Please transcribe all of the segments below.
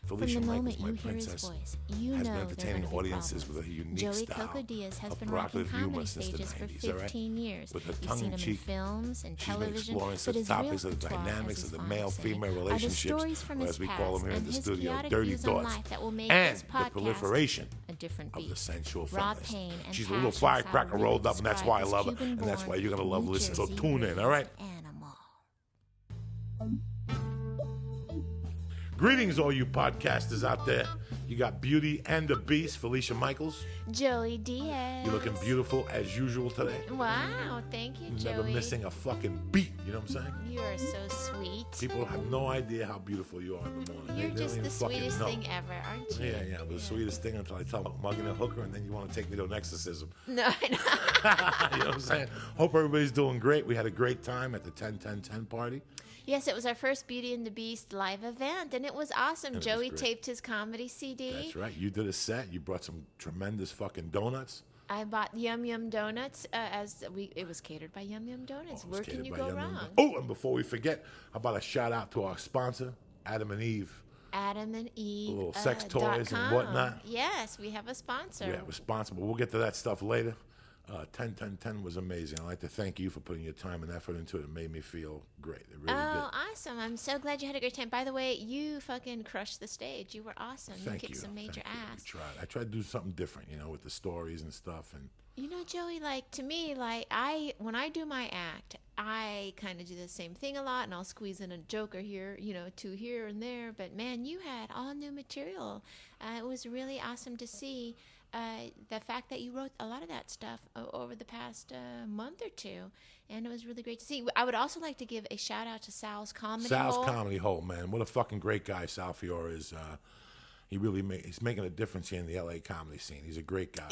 Felicia From the Michaels, moment my you hear his princess, voice, you has know been there are entertaining gonna be audiences problems. with a unique Joey style Coco Diaz has of been rocking provocative humor comedy since the stages for 90s, all right? 15 years. With her You've seen him in tongue-in-cheek, films and she's been television, exploring but such his topics real as the patois, as dynamics his of the fond of saying, male-female are the relationships, stories from or his as we call past them here in and the his studio, chaotic dirty views on thoughts, life that will make and this the podcast proliferation a different of the beast. sensual Raw feminist. pain and She's a little passion is how to firecracker really rolled up, and that's why I describe love her, this and that's why Cuban-born, you're going to love New listening. So Jersey tune in, all right? animal. Greetings, all you podcasters out there. You got Beauty and the Beast, Felicia Michaels. Joey Diaz. You're looking beautiful as usual today. Wow, thank you, Joey. Never missing a fucking beat, you know what I'm saying? You are so sweet. People have no idea how beautiful you are in the morning. You're They don't just even the fucking sweetest know. thing ever, aren't you? Yeah, the sweetest thing until I tell them I'm mugging a hooker, and then you want to take me to an exorcism. No, I know. You know what I'm saying? Hope everybody's doing great. We had a great time at the 10-10-10 party. Yes, it was our first Beauty and the Beast live event, and it was awesome. And it was Joey great. taped his comedy CD. That's right. You did a set. You brought some tremendous fucking donuts. I bought Yum Yum Donuts it was catered by Yum Yum Donuts. Where can you go wrong? Oh, and before we forget, how about a shout out to our sponsor, Adam and Eve. Adam and Eve. Little sex toys and .com. whatnot. Yes, we have a sponsor. Yeah, responsible. We'll get to that stuff later. 10-10-10 was amazing. I'd like to thank you for putting your time and effort into it. It made me feel great. It really Oh, did. awesome. I'm so glad you had a great time. By the way, you fucking crushed the stage. You were awesome. Thank you kicked you. some major Thank you. ass. I tried to do something different, with the stories and stuff. And You know, Joey, to me, when I do my act, I kind of do the same thing a lot, and I'll squeeze in a joke or here, two here and there. But man, you had all new material. It was really awesome to see the fact that you wrote a lot of that stuff over the past month or two, and it was really great to see. I would also like to give a shout out to Sal's Comedy Hole. Comedy Hole, man. What a fucking great guy Sal Fiore is. He's making a difference here in the LA comedy scene. He's a great guy,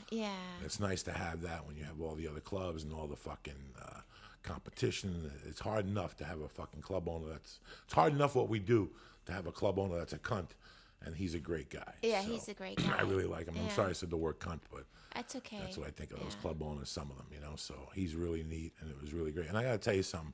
Yeah. It's nice to have that when you have all the other clubs and all the fucking competition. It's hard enough to have a fucking club owner it's hard enough what we do to have a club owner that's a cunt, and he's a great guy. Yeah, So, he's a great guy. I really like him. I'm Yeah. sorry I said the word cunt, but That's okay. that's what I think of those Yeah. club owners, some of them, So he's really neat, and it was really great. And I got to tell you something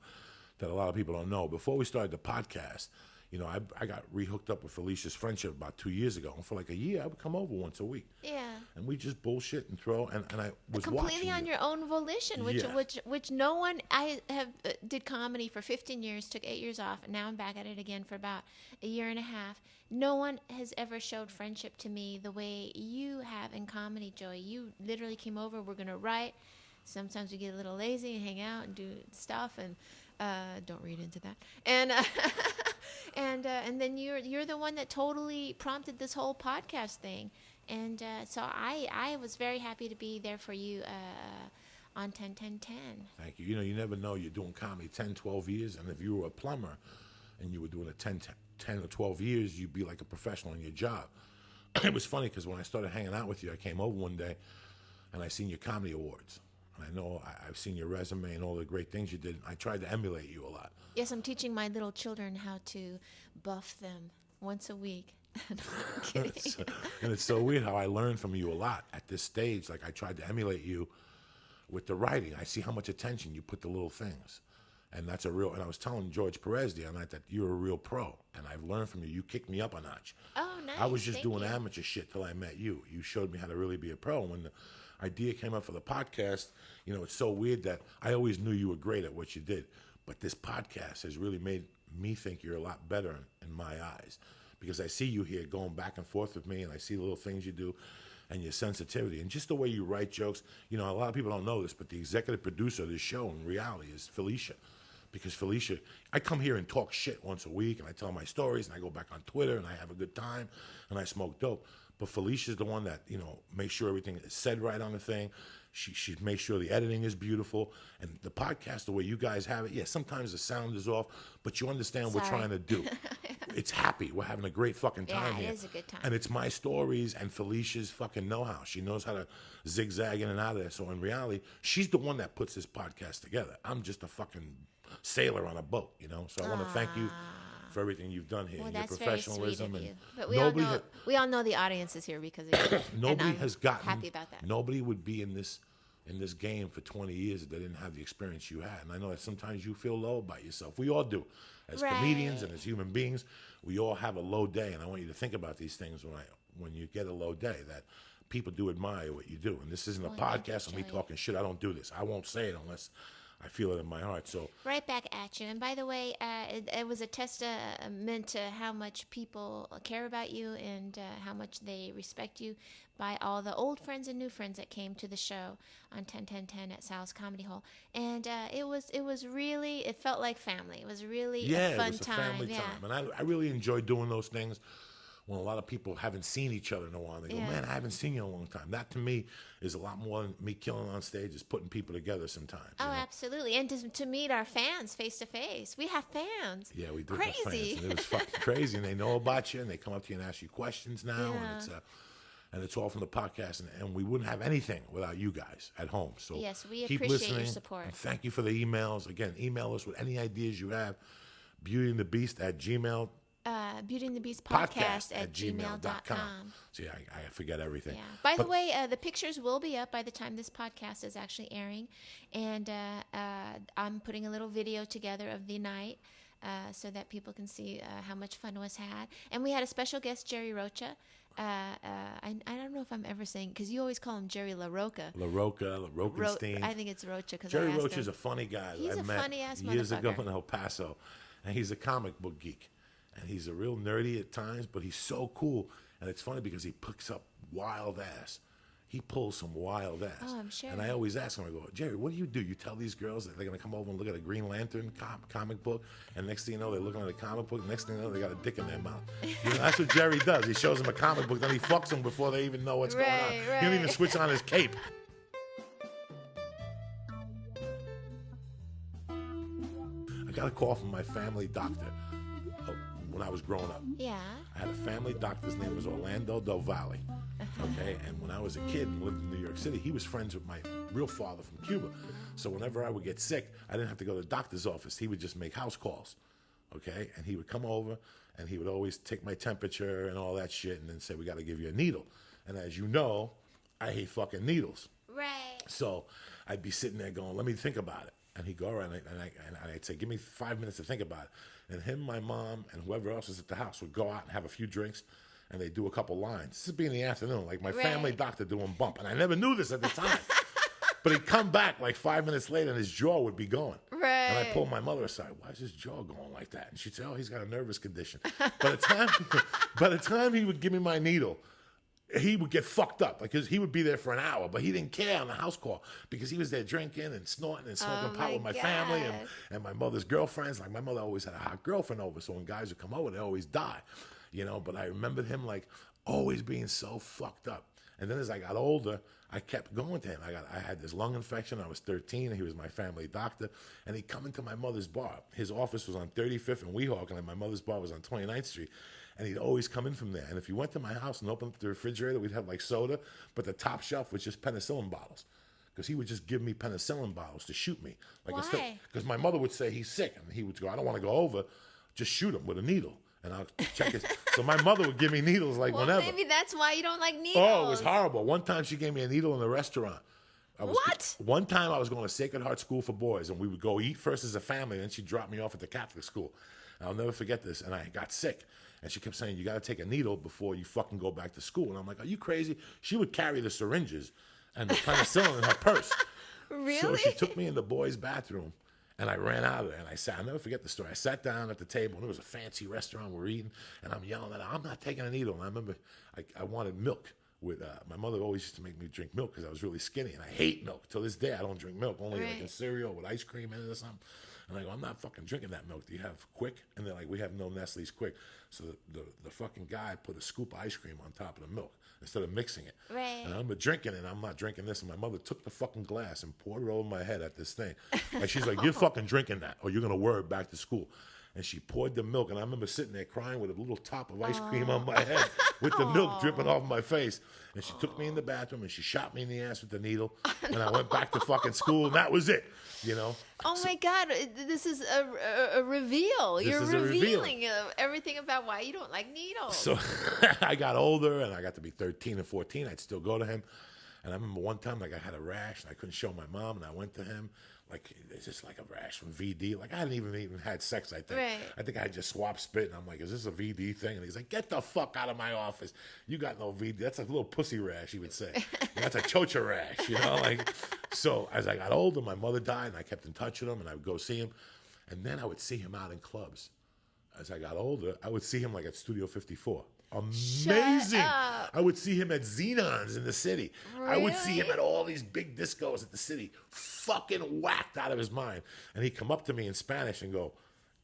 that a lot of people don't know. Before we started the podcast, I got rehooked up with Felicia's friendship about 2 years ago. And for like a year, I would come over once a week. Yeah. And we just bullshit and throw. And I was Completely watching on you. your own volition, which no one. I have did comedy for 15 years, took 8 years off, and now I'm back at it again for about a year and a half. No one has ever showed friendship to me the way you have in comedy, Joey. You literally came over. We're gonna write. Sometimes we get a little lazy and hang out and do stuff, and don't read into that. And and then you're the one that totally prompted this whole podcast thing. And so I was very happy to be there for you on 10-10-10. Thank you. You never know. You're doing comedy 10, 12 years. And if you were a plumber and you were doing it 10 or 12 years, you'd be like a professional in your job. It was funny because when I started hanging out with you, I came over one day and I seen your comedy awards. And I know I've seen your resume and all the great things you did. I tried to emulate you a lot. Yes, I'm teaching my little children how to buff them once a week. I'm kidding. And it's so weird how I learned from you a lot at this stage. Like I tried to emulate you with the writing. I see how much attention you put to little things. And that's and I was telling George Perez the other night that you're a real pro. And I've learned from you. You kicked me up a notch. Oh, nice. I was just doing you. amateur shit till I met you. You showed me how to really be a pro. When the idea came up for the podcast, it's so weird that I always knew you were great at what you did. But this podcast has really made me think you're a lot better in my eyes. Because I see you here going back and forth with me, and I see the little things you do and your sensitivity. And just the way you write jokes. A lot of people don't know this, but the executive producer of this show in reality is Felicia. Because Felicia, I come here and talk shit once a week, and I tell my stories, and I go back on Twitter, and I have a good time, and I smoke dope. But Felicia's the one that, makes sure everything is said right on the thing. She makes sure the editing is beautiful. And the podcast, the way you guys have it, sometimes the sound is off, but you understand what we're trying to do. It's happy. We're having a great fucking time here. Yeah, it is a good time. And it's my stories and Felicia's fucking know-how. She knows how to zigzag in and out of there. So in reality, she's the one that puts this podcast together. I'm just a fucking sailor on a boat, So I want to thank you for everything you've done here. Well, your that's very sweet professionalism. of you. And But we all know the audience is here because of you. nobody and I'm has gotten. happy about that. Nobody would be in this in this game for 20 years that they didn't have the experience you had. And I know that sometimes you feel low about yourself. We all do. As comedians and as human beings, we all have a low day. And I want you to think about these things when you get a low day, that people do admire what you do. And this isn't a podcast of me talking shit. I don't do this. I won't say it unless I feel it in my heart. So right back at you. And by the way, it was a testament to how much people care about you and how much they respect you by all the old friends and new friends that came to the show on 10-10-10 at Sal's Comedy Hall. And it was really, it felt like family. It was really a fun time. Yeah, it was a family time. And I really enjoy doing those things when a lot of people haven't seen each other in a while. They go, man, I haven't seen you in a long time. That, to me, is a lot more than me killing on stage, is putting people together sometimes. Oh, absolutely. And to meet our fans face-to-face. We have fans. Yeah, we do have fans. And it was fucking crazy. And they know about you, and they come up to you and ask you questions now. Yeah. And it's all from the podcast. And we wouldn't have anything without you guys at home. So yes, we keep appreciate listening, your support. And thank you for the emails. Again, email us with any ideas you have. beautyandthebeast@gmail.com. beautyandthebeastpodcast@gmail.com. See, I forget everything. Yeah. By the way, the pictures will be up by the time this podcast is actually airing, and I'm putting a little video together of the night so that people can see how much fun was had. And we had a special guest, Jerry Rocha. I don't know if I'm ever saying, because you always call him Jerry LaRocca. LaRockenstein. I think it's Rocha. Jerry Rocha is a funny guy. He's I met funny-ass years motherfucker. ago in El Paso, and he's a comic book geek. And he's a real nerdy at times, but he's so cool. And it's funny because he picks up wild ass. He pulls some wild ass. Oh, I'm sure. And I always ask him, I go, Jerry, what do? You tell these girls that they're going to come over and look at a Green Lantern comic book, and next thing you know, they're looking at a comic book, next thing you know, they got a dick in their mouth. You know, that's what Jerry does. He shows them a comic book, then he fucks them before they even know what's going on. He don't even switch on his cape. I got a call from my family doctor when I was growing up. Yeah. I had a family doctor. His name was Orlando Del Valle. Okay, and when I was a kid and lived in New York City, he was friends with my real father from Cuba. So whenever I would get sick, I didn't have to go to the doctor's office. He would just make house calls. Okay, and he would come over and he would always take my temperature and all that shit and then say, we got to give you a needle. And as you know, I hate fucking needles. Right. So I'd be sitting there going, let me think about it. And he'd go around and I'd say, give me 5 minutes to think about it. And him, my mom, and whoever else was at the house would go out and have a few drinks, and they'd do a couple lines. This would be in the afternoon, like my family doctor doing bump. And I never knew this at the time. But he'd come back like 5 minutes later, and his jaw would be going. Right. And I pulled my mother aside. Why is his jaw going like that? And she'd say, oh, he's got a nervous condition. By the time he would give me my needle, he would get fucked up because he would be there for an hour, but he didn't care on the house call because he was there drinking and snorting and smoking pot with my family and my mother's girlfriends. Like my mother always had a hot girlfriend over, so when guys would come over, they always die, you know. But I remembered him like always being so fucked up. And then as I got older, I kept going to him. I had this lung infection. I was 13. And he was my family doctor, and he'd come into my mother's bar. His office was on 35th and Weehawken, and my mother's bar was on 29th Street. And he'd always come in from there. And if you went to my house and opened up the refrigerator, we'd have like soda, but the top shelf was just penicillin bottles. Because he would just give me penicillin bottles to shoot me. Like why? Because my mother would say he's sick. And he would go, I don't want to go over. Just shoot him with a needle. And I'll check it. So my mother would give me needles like whenever. Maybe that's why you don't like needles. Oh, it was horrible. One time she gave me a needle in a restaurant. One time I was going to Sacred Heart School for Boys, and we would go eat first as a family, and then she dropped me off at the Catholic school. And I'll never forget this. And I got sick. And she kept saying, you got to take a needle before you fucking go back to school. And I'm like, are you crazy? She would carry the syringes and the penicillin in her purse. Really? So she took me in the boys' bathroom, and I ran out of there. And I'll never forget the story. I sat down at the table, and it was a fancy restaurant we're eating, and I'm yelling at her, I'm not taking a needle. And I remember I wanted milk. With my mother always used to make me drink milk because I was really skinny, and I hate milk. Till this day, I don't drink milk, only like in cereal with ice cream in it or something. And I go, I'm not fucking drinking that milk. Do you have Quick? And they're like, we have no Nestle's Quick. So the fucking guy put a scoop of ice cream on top of the milk instead of mixing it. Right. And I'm drinking it, and I'm not drinking this. And my mother took the fucking glass and poured it over my head at this thing. And she's like, you're fucking drinking that, or you're going to wear it back to school. And she poured the milk, and I remember sitting there crying with a little top of ice cream on my head with the milk dripping off my face. And she took me in the bathroom, and she shot me in the ass with the needle, and I went back to fucking school, and that was it, you know? My God, this is a reveal. You're revealing everything about why you don't like needles. So I got older, and I got to be 13 and 14. I'd still go to him. And I remember one time, like, I had a rash, and I couldn't show my mom, and I went to him, like, it's just like a rash from VD. Like, I hadn't even had sex, I think. Right. I think I had just swapped spit, and I'm like, is this a VD thing? And he's like, get the fuck out of my office. You got no VD. That's a little pussy rash, he would say. That's a chocha rash, you know? Like, so as I got older, my mother died, and I kept in touch with him, and I would go see him. And then I would see him out in clubs. As I got older, I would see him like at Studio 54. Amazing. I would see him at Xenons in the city. Really? I would see him at all these big discos at the city, fucking whacked out of his mind. And he'd come up to me in Spanish and go,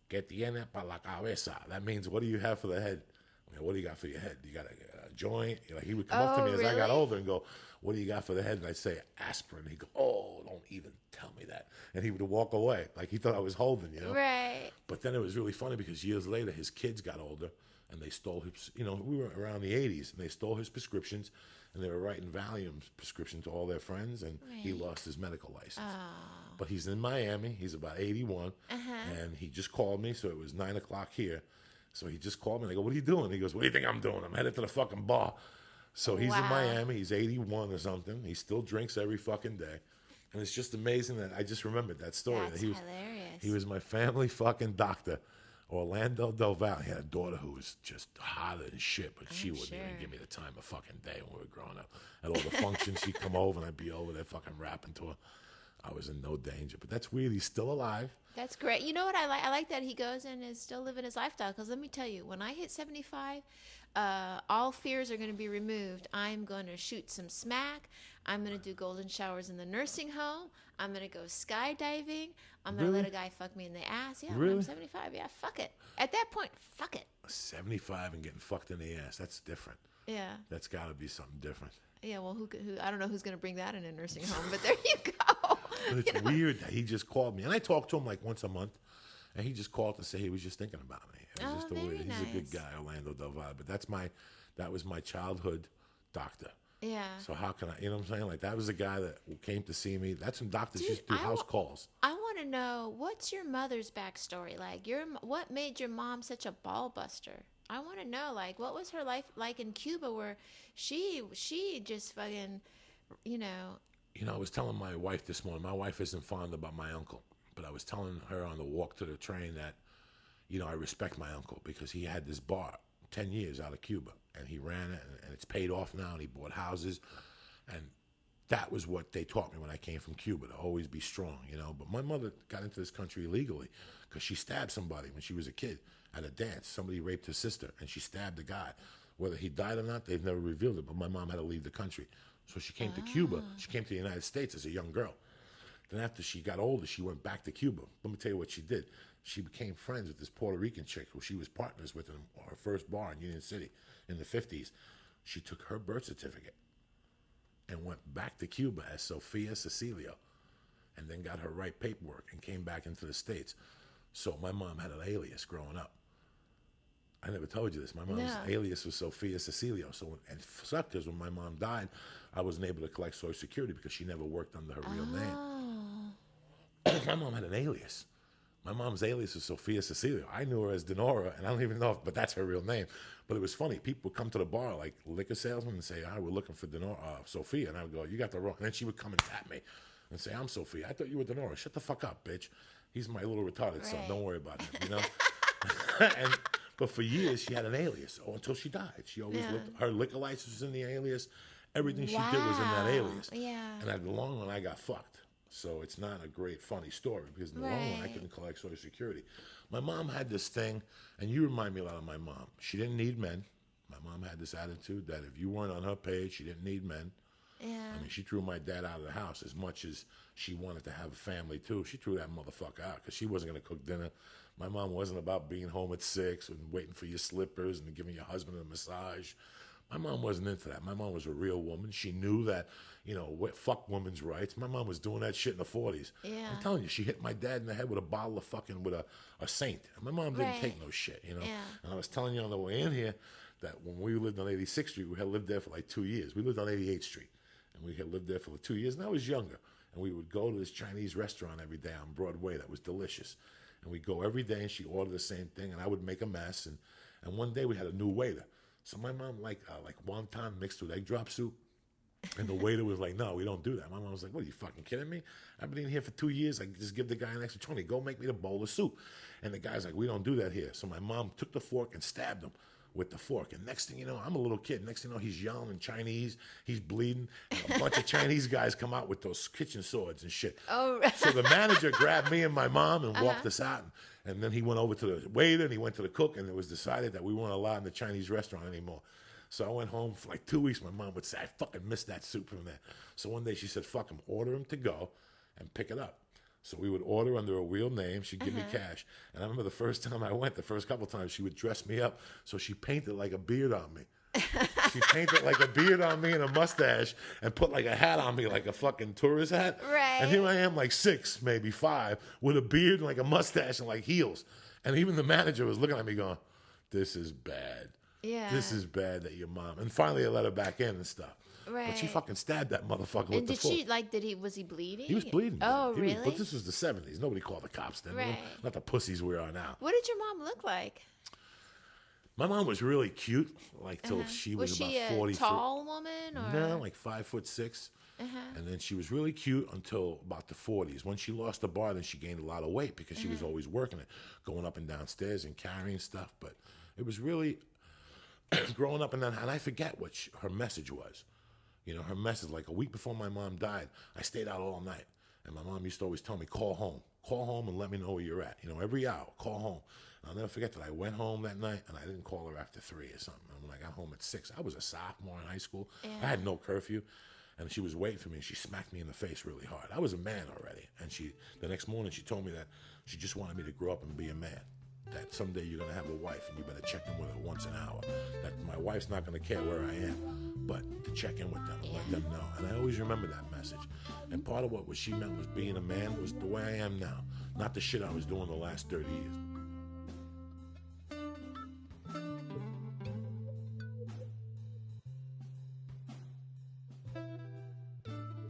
"Que tiene para la cabeza?" That means, what do you have for the head? I mean, what do you got for your head? You got a joint? Like, he would come up to me as I got older and go, "What do you got for the head?" And I'd say, "Aspirin." He'd go, "Oh, don't even tell me that." And he would walk away like he thought I was holding, you know? Right. But then it was really funny because years later, his kids got older and they stole his, you know, we were around the 80s, and they stole his prescriptions, and they were writing Valium prescriptions to all their friends, and he lost his medical license. But he's in Miami. He's about 81, and he just called me, so it was 9 o'clock here. So he just called me, and I go, "What are you doing?" He goes, "What do you think I'm doing? I'm headed to the fucking bar." So he's in Miami. He's 81 or something. He still drinks every fucking day. And it's just amazing that I just remembered that story. That's that hilarious. He was my family fucking doctor. Orlando Del Valle. He had a daughter who was just hotter than shit, but she wouldn't even give me the time of fucking day when we were growing up. At all the functions, she'd come over and I'd be over there fucking rapping to her. I was in no danger. But that's weird. He's still alive. That's great. You know what I like? I like that he goes and is still living his lifestyle. Because let me tell you, when I hit 75, all fears are going to be removed. I'm going to shoot some smack. I'm going to do golden showers in the nursing home. I'm going to go skydiving. I'm going to let a guy fuck me in the ass. Yeah, when I'm 75. Yeah, fuck it. At that point, fuck it. 75 and getting fucked in the ass. That's different. Yeah. That's got to be something different. Yeah, well, who I don't know who's going to bring that in a nursing home, but there you go. But it's weird that he just called me. And I talk to him like once a month. And he just called to say he was just thinking about me. It was just a weird. Nice. He's a good guy, Orlando Del Valle. But that was my childhood doctor. Yeah. So how can I, you know what I'm saying? Like, that was the guy that came to see me. That's when doctors used to do house calls. I want to know, what's your mother's backstory like? What made your mom such a ball buster? I want to know, like, what was her life like in Cuba, where she just fucking, you know. You know, I was telling my wife this morning. My wife isn't fond about my uncle, but I was telling her on the walk to the train that, you know, I respect my uncle because he had this bar 10 years out of Cuba, and he ran it, and it's paid off now, and he bought houses, and that was what they taught me when I came from Cuba, to always be strong, you know. But my mother got into this country illegally because she stabbed somebody when she was a kid at a dance. Somebody raped her sister, and she stabbed the guy. Whether he died or not, they've never revealed it, but my mom had to leave the country. So she came to Cuba. She came to the United States as a young girl. Then after she got older, she went back to Cuba. Let me tell you what she did. She became friends with this Puerto Rican chick who she was partners with in her first bar in Union City in the 50s. She took her birth certificate and went back to Cuba as Sophia Cecilio, and then got her right paperwork and came back into the States. So my mom had an alias growing up. I never told you this. My mom's alias was Sophia Cecilio. So and it sucked because when my mom died, I wasn't able to collect Social Security because she never worked under her real name. My mom had an alias. My mom's alias was Sophia Cecilio. I knew her as Denora, and I don't even know but that's her real name. But it was funny. People would come to the bar, like liquor salesmen, and say, we're looking for Denora, Sophia. And I would go, you got the wrong. And then she would come and tap me and say, I'm Sophia. I thought you were Denora. Shut the fuck up, bitch. He's my little retarded son. Don't worry about him, you know? But for years, she had an alias until she died. She always looked, her liquor license was in the alias. Everything she did was in that alias. Yeah. And at the long run, I got fucked. So it's not a great, funny story because in the long run, I couldn't collect Social Security. My mom had this thing, and you remind me a lot of my mom. She didn't need men. My mom had this attitude that if you weren't on her page, she didn't need men. Yeah. I mean, she threw my dad out of the house as much as she wanted to have a family, too. She threw that motherfucker out because she wasn't going to cook dinner. My mom wasn't about being home at 6 and waiting for your slippers and giving your husband a massage. My mom wasn't into that. My mom was a real woman. She knew that, you know, fuck women's rights. My mom was doing that shit in the 40s. Yeah. I'm telling you, she hit my dad in the head with a bottle of fucking, with a Saint. And my mom didn't take no shit, you know. Yeah. And I was telling you on the way in here that when we lived on 86th Street, we had lived there for like 2 years. We lived on 88th Street. And we had lived there for 2 years, and I was younger. And we would go to this Chinese restaurant every day on Broadway that was delicious. And we'd go every day, and she'd order the same thing, and I would make a mess. And one day we had a new waiter. So my mom liked wonton mixed with egg drop soup. And the waiter was like, no, we don't do that. My mom was like, what, are you fucking kidding me? I've been in here for 2 years. I just give the guy an extra 20. Go make me the bowl of soup. And the guy's like, we don't do that here. So my mom took the fork and stabbed him with the fork. And next thing you know, I'm a little kid. Next thing you know, he's yelling in Chinese. He's bleeding. And a bunch of Chinese guys come out with those kitchen swords and shit. Oh. So the manager grabbed me and my mom and walked us out. And then he went over to the waiter and he went to the cook. And it was decided that we weren't allowed in the Chinese restaurant anymore. So I went home for like 2 weeks. My mom would say, I fucking missed that soup from there. So one day she said, fuck him, order him to go and pick it up. So we would order under a real name. She'd give me cash. And I remember the first time I went, the first couple times, she would dress me up. So she painted like a beard on me. She painted like a beard on me and a mustache and put like a hat on me, like a fucking tourist hat. Right. And here I am, like 6, maybe 5, with a beard and like a mustache and like heels. And even the manager was looking at me going, this is bad. Yeah. This is bad that your mom. And finally I let her back in and stuff. Right. But she fucking stabbed that motherfucker with And the fork. was he bleeding? He was bleeding. Oh, really? But this was the 70s. Nobody called the cops then. Right. Not the pussies we are now. What did your mom look like? My mom was really cute, like till she was about 40. Was she a tall woman? Or? No, like 5'6". And then she was really cute until about the 40s. When she lost the bar, then she gained a lot of weight because she was always working it, going up and downstairs and carrying stuff. But it was really growing up, and I forget what her message was. You know, her message, like a week before my mom died, I stayed out all night. And my mom used to always tell me, call home and let me know where you're at. You know, every hour, call home. And I'll never forget that I went home that night and I didn't call her after 3 or something. And when I got home at 6, I was a sophomore in high school. Yeah. I had no curfew. And she was waiting for me, and she smacked me in the face really hard. I was a man already. And the next morning, she told me that she just wanted me to grow up and be a man. That someday you're going to have a wife, and you better check in with her once an hour. That my wife's not going to care where I am, but to check in with them and let them know. And I always remember that message. And part of what she meant was being a man was the way I am now, not the shit I was doing the last 30 years.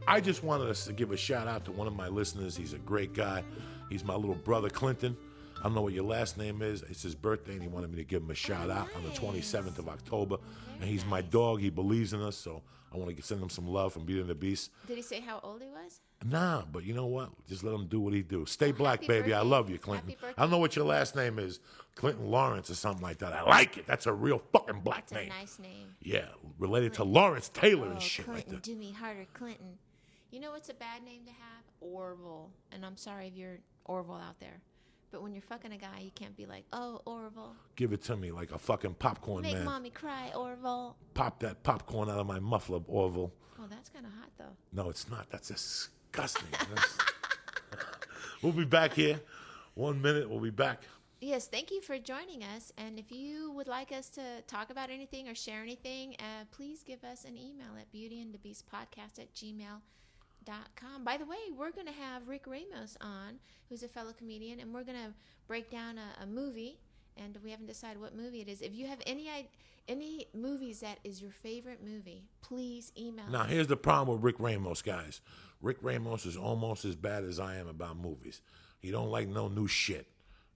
I just wanted us to give a shout out to one of my listeners. He's a great guy. He's my little brother, Clinton. I don't know what your last name is. It's his birthday, and he wanted me to give him a shout out on the 27th of October. And he's my dog. He believes in us, so I want to send him some love from Beauty and the Beast. Did he say how old he was? Nah, but you know what? Just let him do what he do. Stay black, baby. Birthday. I love you, Clinton. I don't know what your last name is. Clinton Lawrence or something like that. I like it. That's a real fucking black name. That's a nice name. Yeah, related to Lawrence Taylor and shit Clinton, like that. do me harder, Clinton. You know what's a bad name to have? Orville. And I'm sorry if you're Orville out there. But when you're fucking a guy, you can't be like, oh, Orville. Give it to me like a fucking popcorn Make man. mommy cry, Orville. Pop that popcorn out of my muffler, Orville. Oh, that's kind of hot, though. No, it's not. That's disgusting. We'll be back here. 1 minute. We'll be back. Yes, thank you for joining us. And if you would like us to talk about anything or share anything, please give us an email at beautyandthebeastpodcast@gmail.com. By the way, we're going to have Rick Ramos on, who's a fellow comedian, and we're going to break down a movie, and we haven't decided what movie it is. If you have any movies that is your favorite movie, please email Now, us. here's the problem with Rick Ramos, guys. Rick Ramos is almost as bad as I am about movies. He don't like no new shit.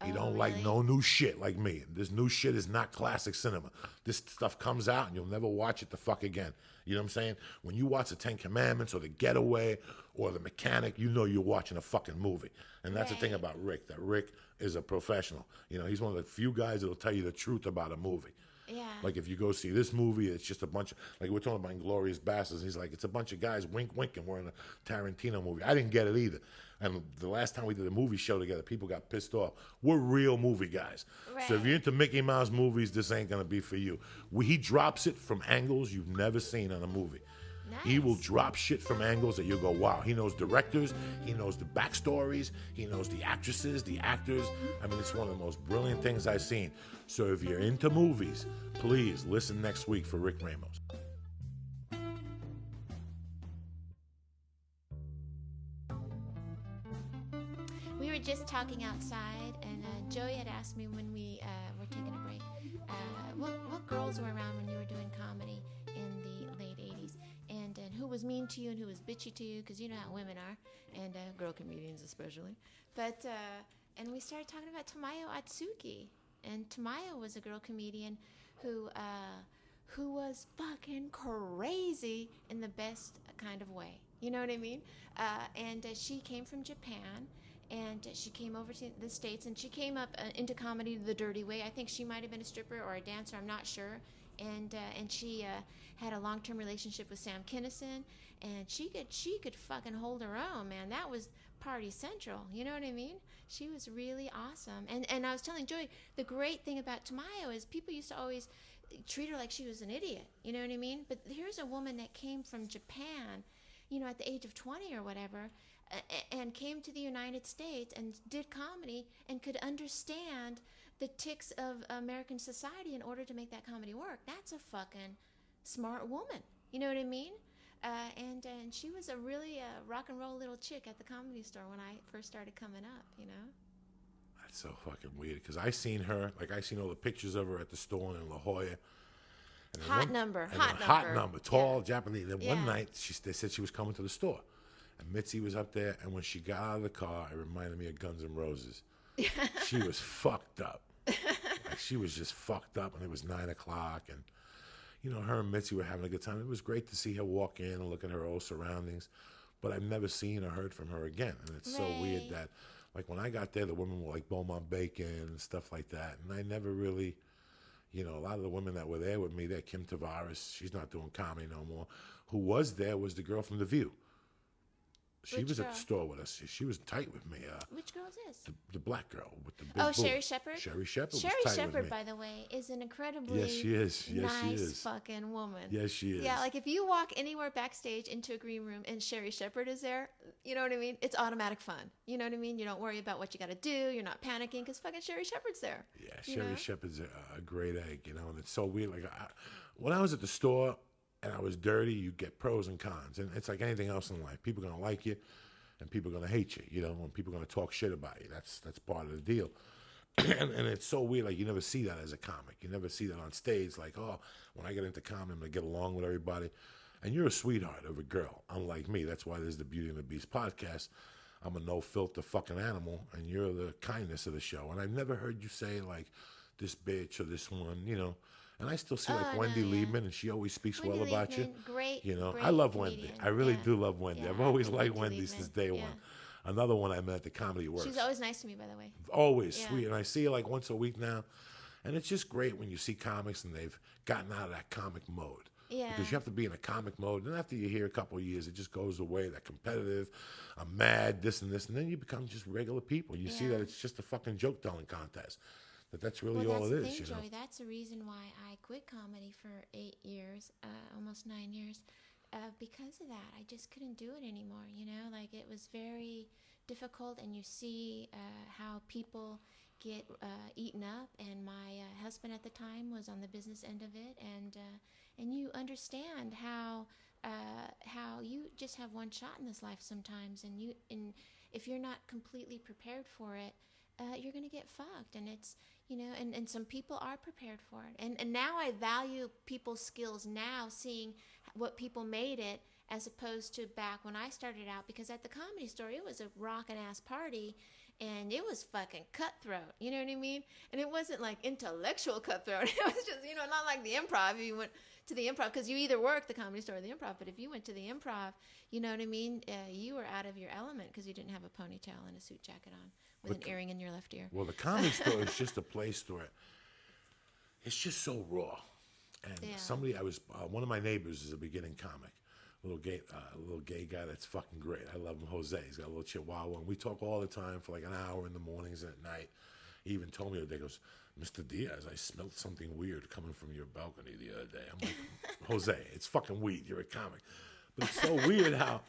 He don't like no new shit like me. This new shit is not classic cinema. This stuff comes out and you'll never watch it the fuck again. You know what I'm saying? When you watch the 10 Commandments or the Getaway or the Mechanic, you know you're watching a fucking movie. And that's the thing about Rick, that Rick is a professional. You know, he's one of the few guys that'll tell you the truth about a movie. Yeah. Like if you go see this movie, it's just a bunch of, like we're talking about Inglourious Basterds. He's like, it's a bunch of guys winking. We're in a Tarantino movie. I didn't get it either. And the last time we did a movie show together, people got pissed off. We're real movie guys. Right. So if you're into Mickey Mouse movies, this ain't going to be for you. He drops it from angles you've never seen on a movie. Nice. He will drop shit from angles that you'll go, wow. He knows directors. He knows the backstories. He knows the actresses, the actors. I mean, it's one of the most brilliant things I've seen. So if you're into movies, please listen next week for Rick Ramos. We were just talking outside, and Joey had asked me when we were taking a break, what girls were around when you were doing comedy in the late 80s, and who was mean to you and who was bitchy to you, because you know how women are, and girl comedians especially. But and we started talking about Tamayo Atsuki, and Tamayo was a girl comedian who who was fucking crazy in the best kind of way. You know what I mean? And she came from Japan, and she came over to the States, and she came up into comedy the dirty way. I think she might have been a stripper or a dancer. I'm not sure. And she had a long-term relationship with Sam Kinison, and she could fucking hold her own, man. That was Party Central. You know what I mean? She was really awesome. And I was telling Joey, the great thing about Tamayo is people used to always treat her like she was an idiot. You know what I mean? But here's a woman that came from Japan, you know, at the age of 20 or whatever, and came to the United States and did comedy and could understand the tics of American society in order to make that comedy work. That's a fucking smart woman. You know what I mean? And she was a really rock and roll little chick at the Comedy Store when I first started coming up, you know? That's so fucking weird, because I seen her, like I seen all the pictures of her at the store in La Jolla. And hot number, tall, Japanese. Then one night, they said she was coming to the store. And Mitzi was up there, and when she got out of the car, it reminded me of Guns N' Roses. She was fucked up. Like, she was just fucked up, and it was 9 o'clock, and, you know, her and Mitzi were having a good time. It was great to see her walk in and look at her old surroundings, but I've never seen or heard from her again, and it's so weird that, like, when I got there, the women were like Beaumont Bacon and stuff like that, and I never really, you know, a lot of the women that were there with me, they're Kim Tavares, she's not doing comedy no more. Who was there was the girl from The View. She was at the store with us. She was tight with me. Which girl is this? The black girl with the big Sherry Shepherd? Sherry Shepherd Sherry was tight Shepherd, with me. by the way, is an incredibly nice fucking woman. Yes, she is. Yeah, like if you walk anywhere backstage into a green room and Sherry Shepherd is there, you know what I mean? It's automatic fun. You know what I mean? You don't worry about what you got to do. You're not panicking because fucking Sherry Shepherd's there. Yeah, Sherry Shepherd's a great egg, you know, and it's so weird. Like, when I was at the store and I was dirty, you get pros and cons. And it's like anything else in life. People are going to like you. And people are going to hate you, you know, when people are going to talk shit about you. That's part of the deal. and it's so weird, like, you never see that as a comic. You never see that on stage, like, oh, when I get into comedy, I'm going to get along with everybody. And you're a sweetheart of a girl, unlike me. That's why there's the Beauty and the Beast podcast. I'm a no-filter fucking animal, and you're the kindness of the show. And I've never heard you say, like, this bitch or this one, you know. And I still see, like, Wendy Liebman, and she always speaks well about you. Great. You know, great I love comedian. Wendy. I really do love Wendy. Yeah, I've always I liked Wendy Wendy Liebman. since day one. Another one I met at the Comedy Works. She's always nice to me, by the way. Always sweet. And I see her like once a week now. And it's just great when you see comics and they've gotten out of that comic mode. Yeah. Because you have to be in a comic mode. And after you're here a couple of years, it just goes away, that competitive, I'm mad, this and this. And then you become just regular people. You see that it's just a fucking joke-telling contest. That's really all it is. That's the thing, you know? Joey. That's the reason why I quit comedy for 8 years, almost 9 years, because of that. I just couldn't do it anymore, you know? Like, it was very difficult, and you see how people get eaten up, and my husband at the time was on the business end of it, and you understand how you just have one shot in this life sometimes, and if you're not completely prepared for it, you're going to get fucked. And it's, you know, and some people are prepared for it. And now I value people's skills now, seeing what people made it, as opposed to back when I started out, because at the Comedy Store, it was a rockin' ass party, and it was fucking cutthroat, you know what I mean? And it wasn't like intellectual cutthroat. It was just, you know, not like the Improv. If you went to the Improv, because you either work the Comedy Store or the Improv, but if you went to the Improv, you know what I mean? You were out of your element because you didn't have a ponytail and a suit jacket on with an earring in your left ear. Well, the Comedy Store is just a place where it's just so raw. And one of my neighbors is a beginning comic. Little gay guy that's fucking great. I love him, Jose. He's got a little chihuahua, and we talk all the time for like an hour in the mornings and at night. He even told me the other day, goes, Mr. Diaz, I smelled something weird coming from your balcony the other day. I'm like, Jose, it's fucking weed. You're a comic. But it's so weird how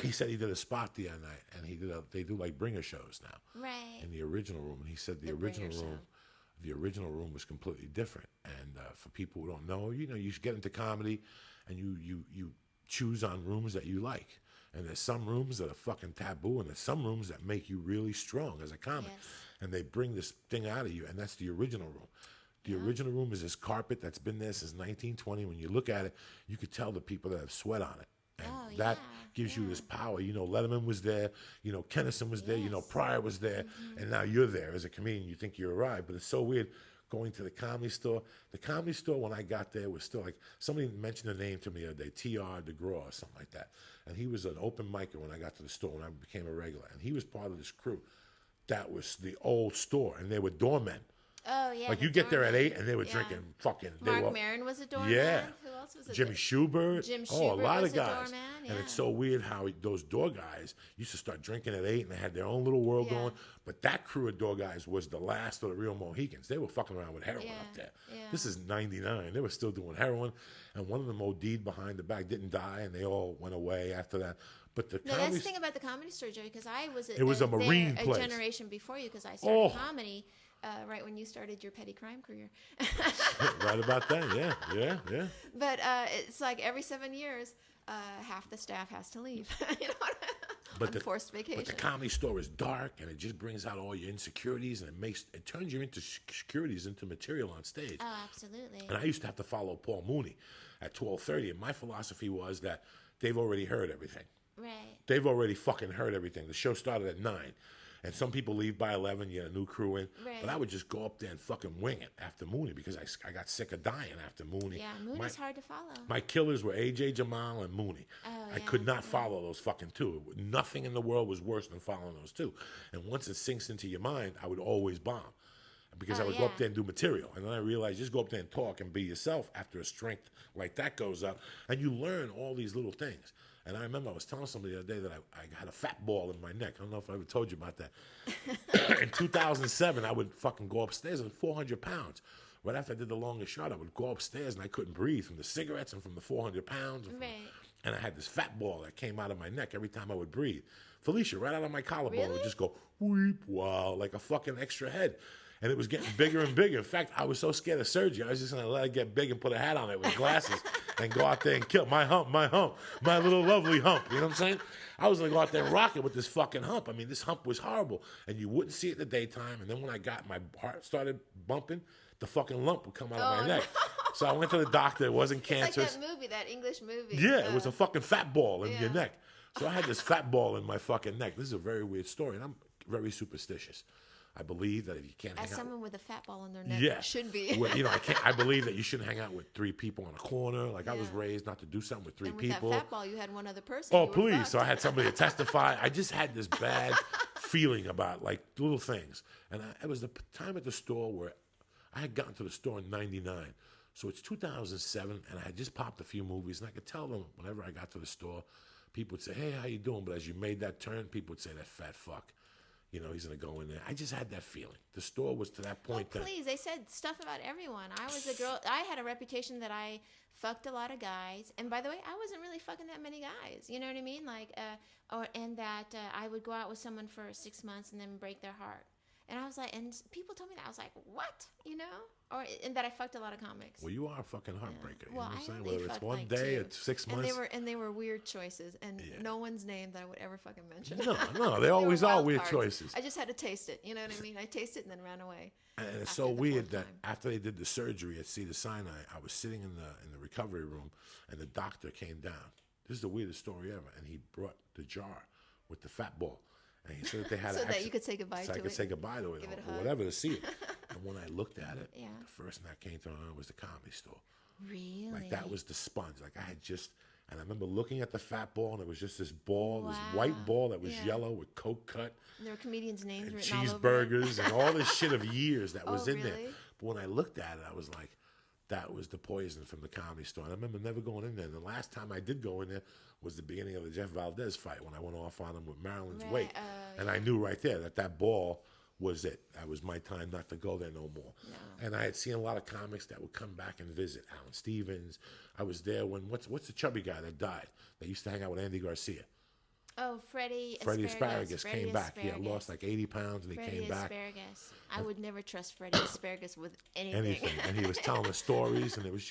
he said he did a spot the other night, and they do like bringer shows now. Right. In the original room, and he said the original room was completely different. And for people who don't know, you know, you should get into comedy, and you choose on rooms that you like. And there's some rooms that are fucking taboo, and there's some rooms that make you really strong as a comic. Yes. And they bring this thing out of you, and that's the original room. The original room is this carpet that's been there since 1920. When you look at it, you could tell the people that have sweat on it. And that gives you this power. You know, Letterman was there. You know, Kennison was there. You know, Pryor was there. And now you're there as a comedian. You think you arrived. But it's so weird going to the Comedy Store. The Comedy Store, when I got there, was still like, somebody mentioned the name to me the other day, T.R. DeGraw or something like that. And he was an open micer when I got to the store, when I became a regular. And he was part of this crew. That was the old store, and they were doormen. Oh, yeah. Like, you get there at 8, and they were drinking fucking... Mark Maron was a doorman. Yeah. Who else was a Jimmy Schubert. Jim A Schubert lot was of guys. a doorman, yeah. And it's so weird how those door guys used to start drinking at 8, and they had their own little world going. But that crew of door guys was the last of the real Mohicans. They were fucking around with heroin up there. Yeah. This is 99. They were still doing heroin. And one of them OD'd behind the back, didn't die, and they all went away after that. But that's the thing about the Comedy Store, Joey, because I was it was a Marine place. A generation before you, because I started comedy right when you started your petty crime career. Right about that, yeah. But it's like every 7 years, half the staff has to leave. You know what I mean? Forced vacation. But the Comedy Store is dark, and it just brings out all your insecurities, and it turns your insecurities into material on stage. Oh, absolutely. And I used to have to follow Paul Mooney at 12:30, and my philosophy was that they've already heard everything. Right. They've already fucking heard everything. The show started at 9. And some people leave by 11, you get a new crew in. Right. But I would just go up there and fucking wing it after Mooney because I got sick of dying after Mooney. Yeah, Mooney's hard to follow. My killers were AJ Jamal and Mooney. Oh, I could not follow those fucking two. Nothing in the world was worse than following those two. And once it sinks into your mind, I would always bomb. Because I would go up there and do material. And then I realized just go up there and talk and be yourself after a strength like that goes up. And you learn all these little things. And I remember I was telling somebody the other day that I had a fat ball in my neck. I don't know if I ever told you about that. In 2007, I would fucking go upstairs at 400 pounds. Right after I did the longest shot, I would go upstairs and I couldn't breathe from the cigarettes and from the 400 pounds. And I had this fat ball that came out of my neck every time I would breathe. Felicia, right out of my collarbone, would just go, weep, wow, like a fucking extra head. And it was getting bigger and bigger. In fact, I was so scared of surgery, I was just going to let it get big and put a hat on it with glasses and go out there and kill my little lovely hump. You know what I'm saying? I was going to go out there and rock it with this fucking hump. I mean, this hump was horrible. And you wouldn't see it in the daytime. And then when my heart started bumping, the fucking lump would come out of my neck. So I went to the doctor. It wasn't cancerous. It's like that movie, that English movie. Yeah, it was a fucking fat ball in your neck. So I had this fat ball in my fucking neck. This is a very weird story. And I'm very superstitious. I believe that if you can't hang out... As someone with a fat ball in their neck, should be. Well, I believe that you shouldn't hang out with 3 people on a corner. Like, I was raised not to do something with 3 people. With that fat ball, you had one other person. Oh, please. So I had somebody to testify. I just had this bad feeling about, like, little things. And it was the time at the store where I had gotten to the store in 99. So it's 2007, and I had just popped a few movies. And I could tell them whenever I got to the store, people would say, hey, how you doing? But as you made that turn, people would say, that fat fuck. You know, he's going to go in there. I just had that feeling. The store was to that point. Oh, please. They said stuff about everyone. I was a girl. I had a reputation that I fucked a lot of guys. And by the way, I wasn't really fucking that many guys. You know what I mean? Like, and that I would go out with someone for 6 months and then break their heart. And I was like, and people told me that. I was like, what? You know? And that I fucked a lot of comics. Well, you are a fucking heartbreaker. You well, know what I'm saying? Really whether it's one day, it's 6 months. And they were weird choices. And no one's name that I would ever fucking mention. No, they always are weird choices. I just had to taste it. You know what I mean? I tasted it and then ran away. And it's so weird that after they did the surgery at Cedars-Sinai, I was sitting in the recovery room, and the doctor came down. This is the weirdest story ever. And he brought the jar with the fat ball. And he said that they had that you could say goodbye to it. So I could say goodbye to it or whatever to see it. And when I looked at it, the first thing that came to my mind was the Comedy Store. Really? Like, that was the sponge. Like, I had just... And I remember looking at the fat ball, and it was just this ball, this white ball that was yellow with Coke cut. And there were comedians' names and written all over cheeseburgers and all this shit of years that was in there. But when I looked at it, I was like, that was the poison from the Comedy Store. And I remember never going in there. And the last time I did go in there was the beginning of the Jeff Valdez fight when I went off on him with Marilyn's weight. And I knew right there that ball was it. That was my time not to go there no more. No. And I had seen a lot of comics that would come back and visit. Alan Stevens. I was there when, what's the chubby guy that died? That used to hang out with Andy Garcia. Oh, Freddie Asparagus came back. He had lost like 80 pounds, and he came back. Asparagus. I would never trust Freddie Asparagus with anything. And he was telling us stories, and it was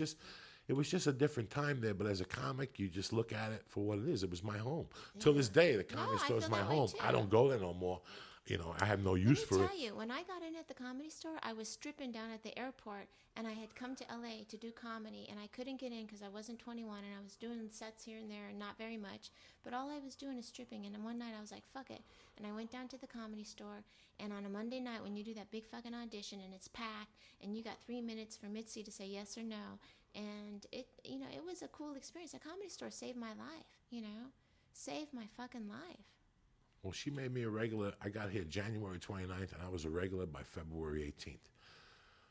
just a different time there. But as a comic, you just look at it for what it is. It was my home. Till this day, the Comedy Store is my home. I don't go there no more. I have no use for it. Let me tell you, when I got in at the Comedy Store, I was stripping down at the airport, and I had come to LA to do comedy, and I couldn't get in because I wasn't 21, and I was doing sets here and there and not very much, but all I was doing is stripping. And then one night I was like, fuck it, and I went down to the Comedy Store, and on a Monday night when you do that big fucking audition and it's packed, and you got 3 minutes for Mitzi to say yes or no, and it was a cool experience. The Comedy Store saved my life, saved my fucking life. Well, she made me a regular. I got here January 29th, and I was a regular by February 18th.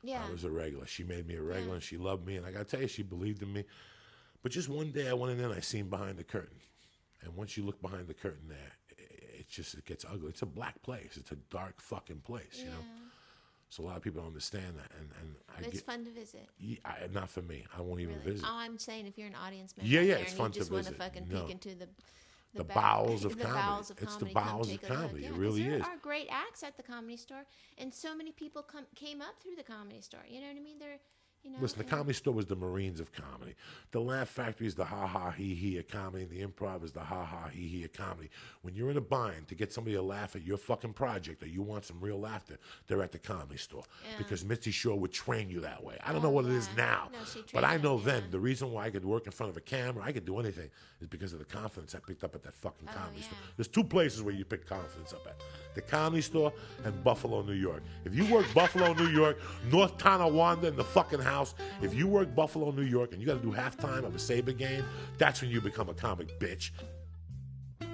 Yeah. I was a regular. She made me a regular, and she loved me. And I got to tell you, she believed in me. But just one day I went in there, and I seen behind the curtain. And once you look behind the curtain there, it gets ugly. It's a black place. It's a dark fucking place, you know? So a lot of people don't understand that. And it's fun to visit. Yeah, not for me. I won't even visit. Oh, I'm saying if you're an audience member, it's fun to visit. You just want to fucking peek into the bowels of comedy. It's the bowels of comedy. It really is. There are great acts at the Comedy Store, and so many people came up through the Comedy Store. You know what I mean? Listen, the Comedy Store was the Marines of comedy. The Laugh Factory is the ha-ha, he-he of comedy, and the Improv is the ha-ha, he-he of comedy. When you're in a bind to get somebody to laugh at your fucking project or you want some real laughter, they're at the Comedy Store. Yeah. Because Mitzi Shore would train you that way. I don't know what it is now, but I know then the reason why I could work in front of a camera, I could do anything, is because of the confidence I picked up at that fucking Comedy Store. There's two places where you pick confidence up at. The Comedy Store and Buffalo, New York. If you work Buffalo, New York, North Tonawanda in the fucking house, if you work Buffalo, New York, and you got to do halftime of a Sabre game, that's when you become a comic, bitch. When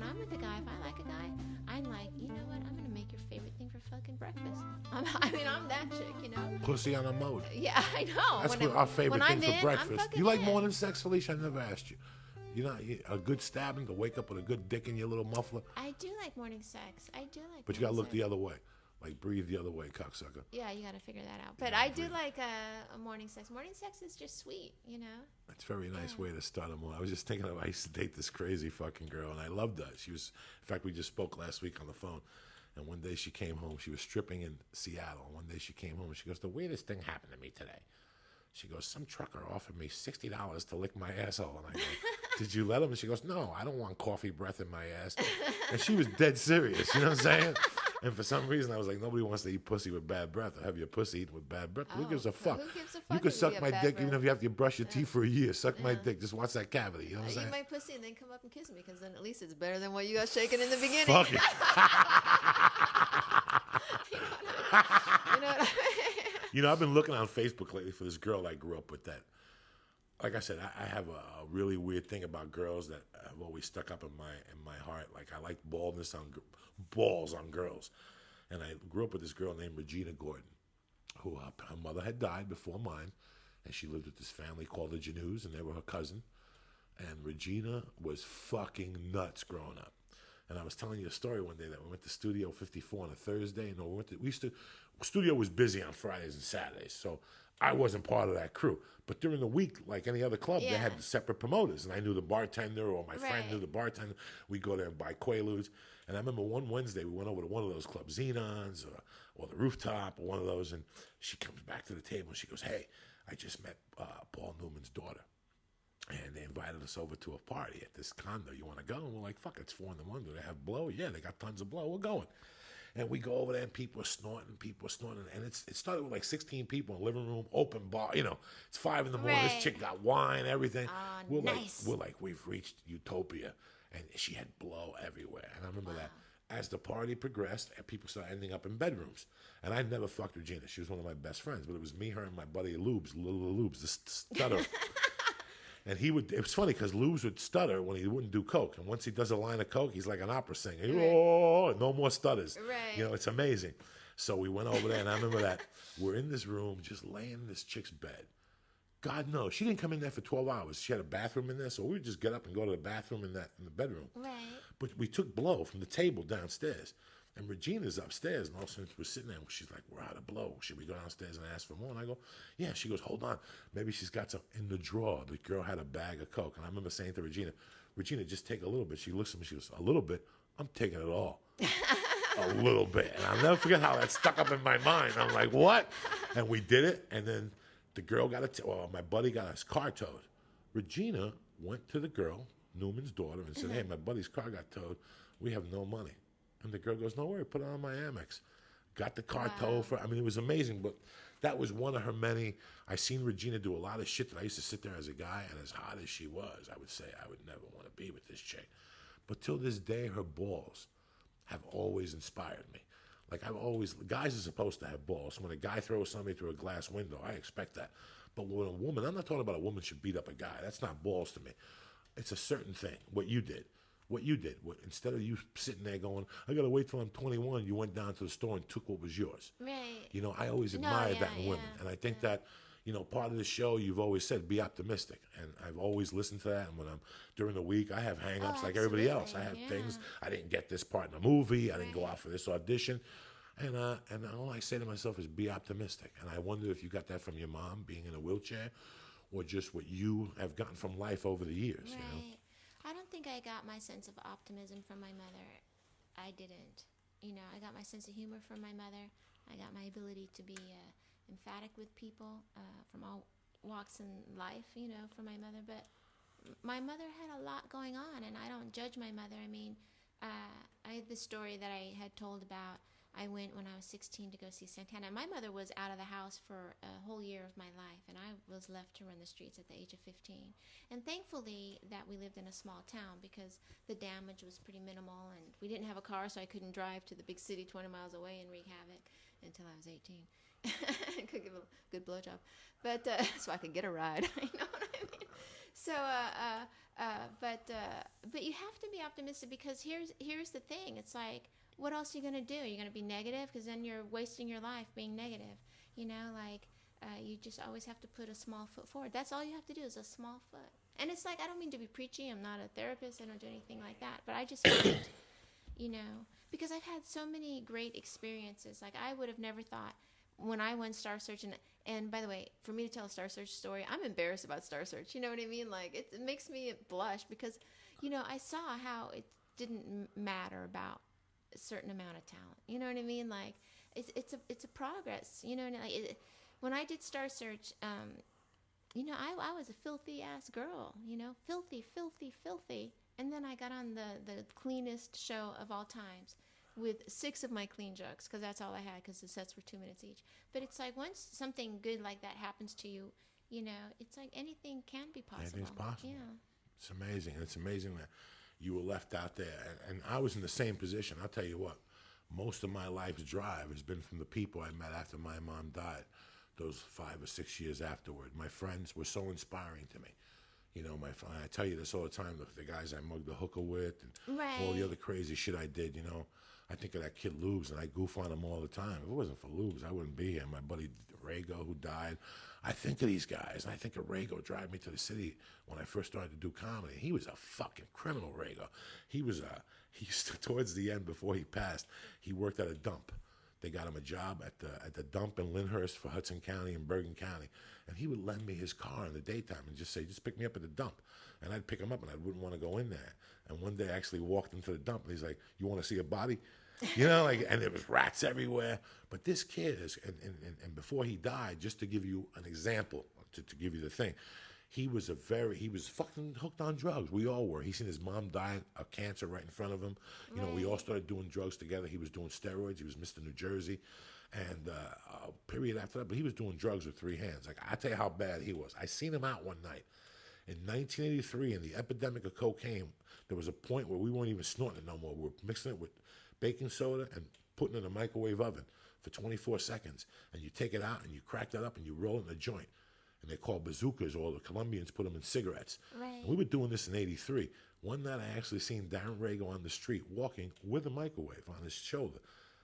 I'm with a guy, if I like a guy, I'm like, you know what? I'm going to make your favorite thing for fucking breakfast. I'm that chick, Pussy on a motor. Yeah, I know. That's our favorite thing for breakfast. You like morning sex, Felicia? I never asked you. A good stabbing to wake up with a good dick in your little muffler? I do like morning sex. But you got to look the other way. Like, breathe the other way, cocksucker. Yeah, you got to figure that out. But I do like a morning sex. Morning sex is just sweet, It's a very nice way to start a morning. I was just thinking I used to date this crazy fucking girl, and I loved her. In fact, we just spoke last week on the phone. And one day she came home. She was stripping in Seattle. And one day she came home, and she goes, the weirdest thing happened to me today. She goes, some trucker offered me $60 to lick my asshole. And I go, did you let him? And she goes, no, I don't want coffee breath in my ass. And she was dead serious. You know what I'm saying? And for some reason, I was like, nobody wants to eat pussy with bad breath or have your pussy eaten with bad breath. Who gives a fuck? Who gives a fuck? You can suck my dick even if you have to brush your teeth for a year. Suck my dick. Just watch that cavity. You know what I'm saying? Eat my pussy and then come up and kiss me, because then at least it's better than what you got shaken in the beginning. Fuck it. You know what I mean? I've been looking on Facebook lately for this girl I grew up with that. Like I said, I have a really weird thing about girls that have always stuck up in my heart. Like, I like balls on girls. And I grew up with this girl named Regina Gordon, who her mother had died before mine, and she lived with this family called the Janus, and they were her cousin. And Regina was fucking nuts growing up. And I was telling you a story one day that we went to Studio 54 on a Thursday. Studio was busy on Fridays and Saturdays, so I wasn't part of that crew. But during the week, like any other club, they had separate promoters, and I knew the bartender, or my friend knew the bartender. We'd go there and buy Quaaludes. And I remember one Wednesday we went over to one of those clubs, Xenons or the Rooftop or one of those, and she comes back to the table and she goes, hey, I just met Paul Newman's daughter. And they invited us over to a party at this condo. You want to go? And we're like, fuck, it's 4 a.m. Do they have blow? Yeah, they got tons of blow. We're going. And we go over there, and people are snorting. And it started with like 16 people in the living room, open bar. It's 5 a.m. This chick got wine, everything. We're nice. Like, we've reached utopia. And she had blow everywhere. And I remember that as the party progressed, and people started ending up in bedrooms. And I never fucked Regina. She was one of my best friends. But it was me, her, and my buddy Lubes, Little Lubes, the stutter. And it was funny because Lubes would stutter when he wouldn't do coke. And once he does a line of coke, he's like an opera singer. Oh, no more stutters. Right. It's amazing. So we went over there, and I remember that we're in this room just laying in this chick's bed. God knows. She didn't come in there for 12 hours. She had a bathroom in there, so we would just get up and go to the bathroom in the bedroom. Right. But we took blow from the table downstairs. And Regina's upstairs, and all of a sudden we're sitting there, and she's like, we're out of blow. Should we go downstairs and ask for more? And I go, yeah. She goes, hold on. Maybe she's got some in the drawer. The girl had a bag of coke. And I remember saying to Regina, just take a little bit. She looks at me, she goes, a little bit? I'm taking it all. A little bit. And I'll never forget how that stuck up in my mind. I'm like, what? And we did it, and then the girl got my buddy got his car towed. Regina went to the girl Newman's daughter, and said, hey, my buddy's car got towed. We have no money. And the girl goes, no worry, put it on my Amex. Got the car towed for, I mean, it was amazing, but that was one of her many. I seen Regina do a lot of shit that I used to sit there as a guy, and as hot as she was, I would say I would never want to be with this chick. But till this day, her balls have always inspired me. Like, I've always, guys are supposed to have balls. So when a guy throws somebody through a glass window, I expect that. But when a woman, I'm not talking about a woman should beat up a guy. That's not balls to me. It's a certain thing, what you did. Instead of you sitting there going, I got to wait till I'm 21, you went down to the store and took what was yours. Right. You know, I always admired that in women. And I think that, you know, part of the show, you've always said, be optimistic. And I've always listened to that. And when I'm during the week, I have hang-ups like everybody else. I have things, I didn't get this part in the movie. I didn't go out for this audition. And all I say to myself is be optimistic. And I wonder if you got that from your mom being in a wheelchair or just what you have gotten from life over the years. Right. You know? I don't think I got my sense of optimism from my mother. I didn't. You know, I got my sense of humor from my mother. I got my ability to be emphatic with people from all walks in life, you know, from my mother. But my mother had a lot going on, and I don't judge my mother. I mean, I had this story that I had told about. I went when I was 16 to go see Santana. My mother was out of the house for a whole year of my life, and I was left to run the streets at the age of 15. And thankfully that we lived in a small town because the damage was pretty minimal, and we didn't have a car, so I couldn't drive to the big city 20 miles away and wreak havoc until I was 18. I could give a good blowjob, but so I could get a ride. You know what I mean? So, but you have to be optimistic because here's the thing. It's like, what else are you going to do? You're going to be negative? Because then you're wasting your life being negative. You know, like you just always have to put a small foot forward. That's all you have to do is a small foot. And it's like, I don't mean to be preachy. I'm not a therapist. I don't do anything like that. But I just find, you know, because I've had so many great experiences. Like I would have never thought when I went Star Search. And by the way, for me to tell a Star Search story, I'm embarrassed about Star Search. You know what I mean? Like it makes me blush because, you know, I saw how it didn't matter about a certain amount of talent. You know what I mean? Like it's a progress. You know, and like when I did Star Search, you know, I was a filthy ass girl. You know, filthy, and then I got on the cleanest show of all times with 6 of my clean jugs because that's all I had because the sets were 2 minutes each. But it's like once something good like that happens to you, you know, it's like anything can be possible. Anything's possible. Yeah. It's amazing. It's amazing that you were left out there. And I was in the same position. I'll tell you what, most of my life's drive has been from the people I met after my mom died, those 5 or 6 years afterward. My friends were so inspiring to me. You know, I tell you this all the time, the guys I mugged the hooker with and all the other crazy shit I did, you know. I think of that kid Lubes, and I goof on him all the time. If it wasn't for Lubes, I wouldn't be here. My buddy Rago, who died. I think of these guys. I think of Rago driving me to the city when I first started to do comedy. He was a fucking criminal, Rago. He used to, towards the end, before he passed, he worked at a dump. They got him a job at the dump in Lyndhurst for Hudson County and Bergen County. And he would lend me his car in the daytime and just say, just pick me up at the dump. And I'd pick him up, and I wouldn't want to go in there. And one day I actually walked into the dump, and he's like, you want to see a body? You know, like, and there was rats everywhere. But this kid is, and before he died, just to give you an example, to give you the thing, he was fucking hooked on drugs. We all were. He seen his mom die of cancer right in front of him. You know, we all started doing drugs together. He was doing steroids. He was Mr. New Jersey. And a period after that, but he was doing drugs with 3 hands. Like, I tell you how bad he was. I seen him out one night. In 1983, in the epidemic of cocaine, there was a point where we weren't even snorting it no more. We were mixing it with baking soda and putting it in a microwave oven for 24 seconds. And you take it out and you crack that up and you roll it in a joint. And they're called bazookas, or the Colombians put them in cigarettes. Right. And we were doing this in 83. One night I actually seen Darren Rago on the street walking with a microwave on his shoulder.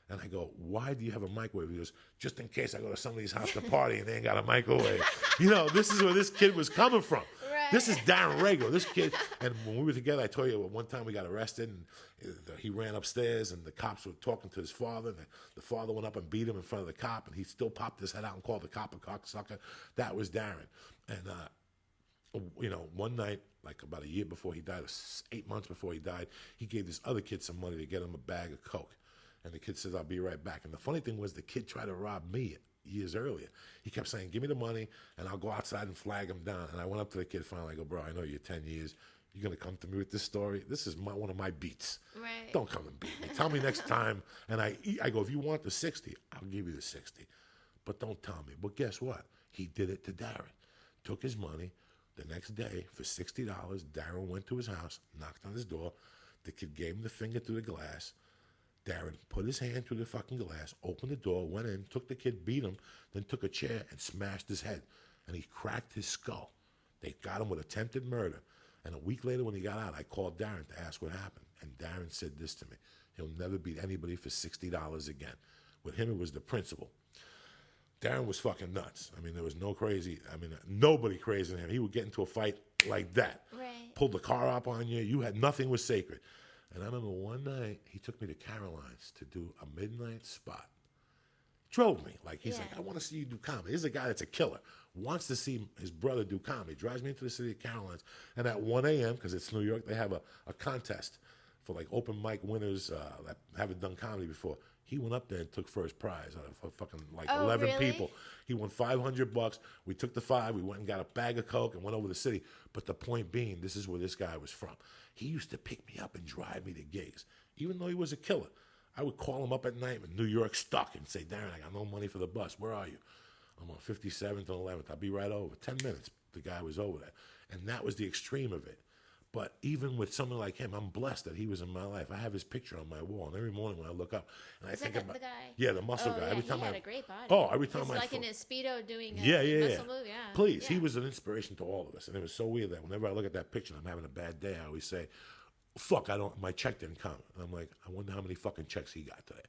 And I go, why do you have a microwave? He goes, just in case I go to somebody's house to party and they ain't got a microwave. You know, this is where this kid was coming from. Right. This is Darren Rago, this kid. And when we were together, I told you, one time we got arrested, and he ran upstairs, and the cops were talking to his father, and the father went up and beat him in front of the cop, and he still popped his head out and called the cop a cocksucker. That was Darren. And, you know, one night, like about a year before he died, or 8 months before he died, he gave this other kid some money to get him a bag of Coke. And the kid says, I'll be right back. And the funny thing was, the kid tried to rob me years earlier. He kept saying, give me the money, and I'll go outside and flag him down. And I went up to the kid finally. I go, bro, I know you're 10 years. You're going to come to me with this story? This is one of my beats. Right. Don't come and beat me. Tell me next time. And I go, if you want the 60, I'll give you the 60. But don't tell me. But guess what? He did it to Darren. Took his money. The next day, for $60, Darren went to his house, knocked on his door. The kid gave him the finger through the glass. Darren put his hand through the fucking glass, opened the door, went in, took the kid, beat him, then took a chair and smashed his head. And he cracked his skull. They got him with attempted murder. And a week later when he got out, I called Darren to ask what happened. And Darren said this to me. He'll never beat anybody for $60 again. With him, it was the principle. Darren was fucking nuts. I mean, there was nobody crazy than him. He would get into a fight like that. Right. Pulled the car up on you. You had nothing was sacred. And I remember one night, he took me to Caroline's to do a midnight spot. Drove me. He's like, I want to see you do comedy. This is a guy that's a killer. Wants to see his brother do comedy. Drives me into the city of Caroline's. And at 1 a.m., because it's New York, they have a contest for open mic winners that haven't done comedy before. He went up there and took first prize out of fucking 11 really? people. He won $500. We took the 5. We went and got a bag of Coke and went over the city. But the point being, this is where this guy was from. He used to pick me up and drive me to gigs, even though he was a killer. I would call him up at night in New York stuck and say, Darren, I got no money for the bus. Where are you? I'm on 57th and 11th. I'll be right over. 10 minutes, the guy was over there. And that was the extreme of it. But even with someone like him, I'm blessed that he was in my life. I have his picture on my wall, and every morning when I look up, and I think about the guy. Yeah, the muscle guy. Yeah, Every time he had a great body. every time He's in his Speedo doing a muscle move. Yeah. Please, yeah. he was an inspiration to all of us, and it was so weird that whenever I look at that picture, and I'm having a bad day. I always say, "Fuck, my check didn't come." And I'm like, I wonder how many fucking checks he got today.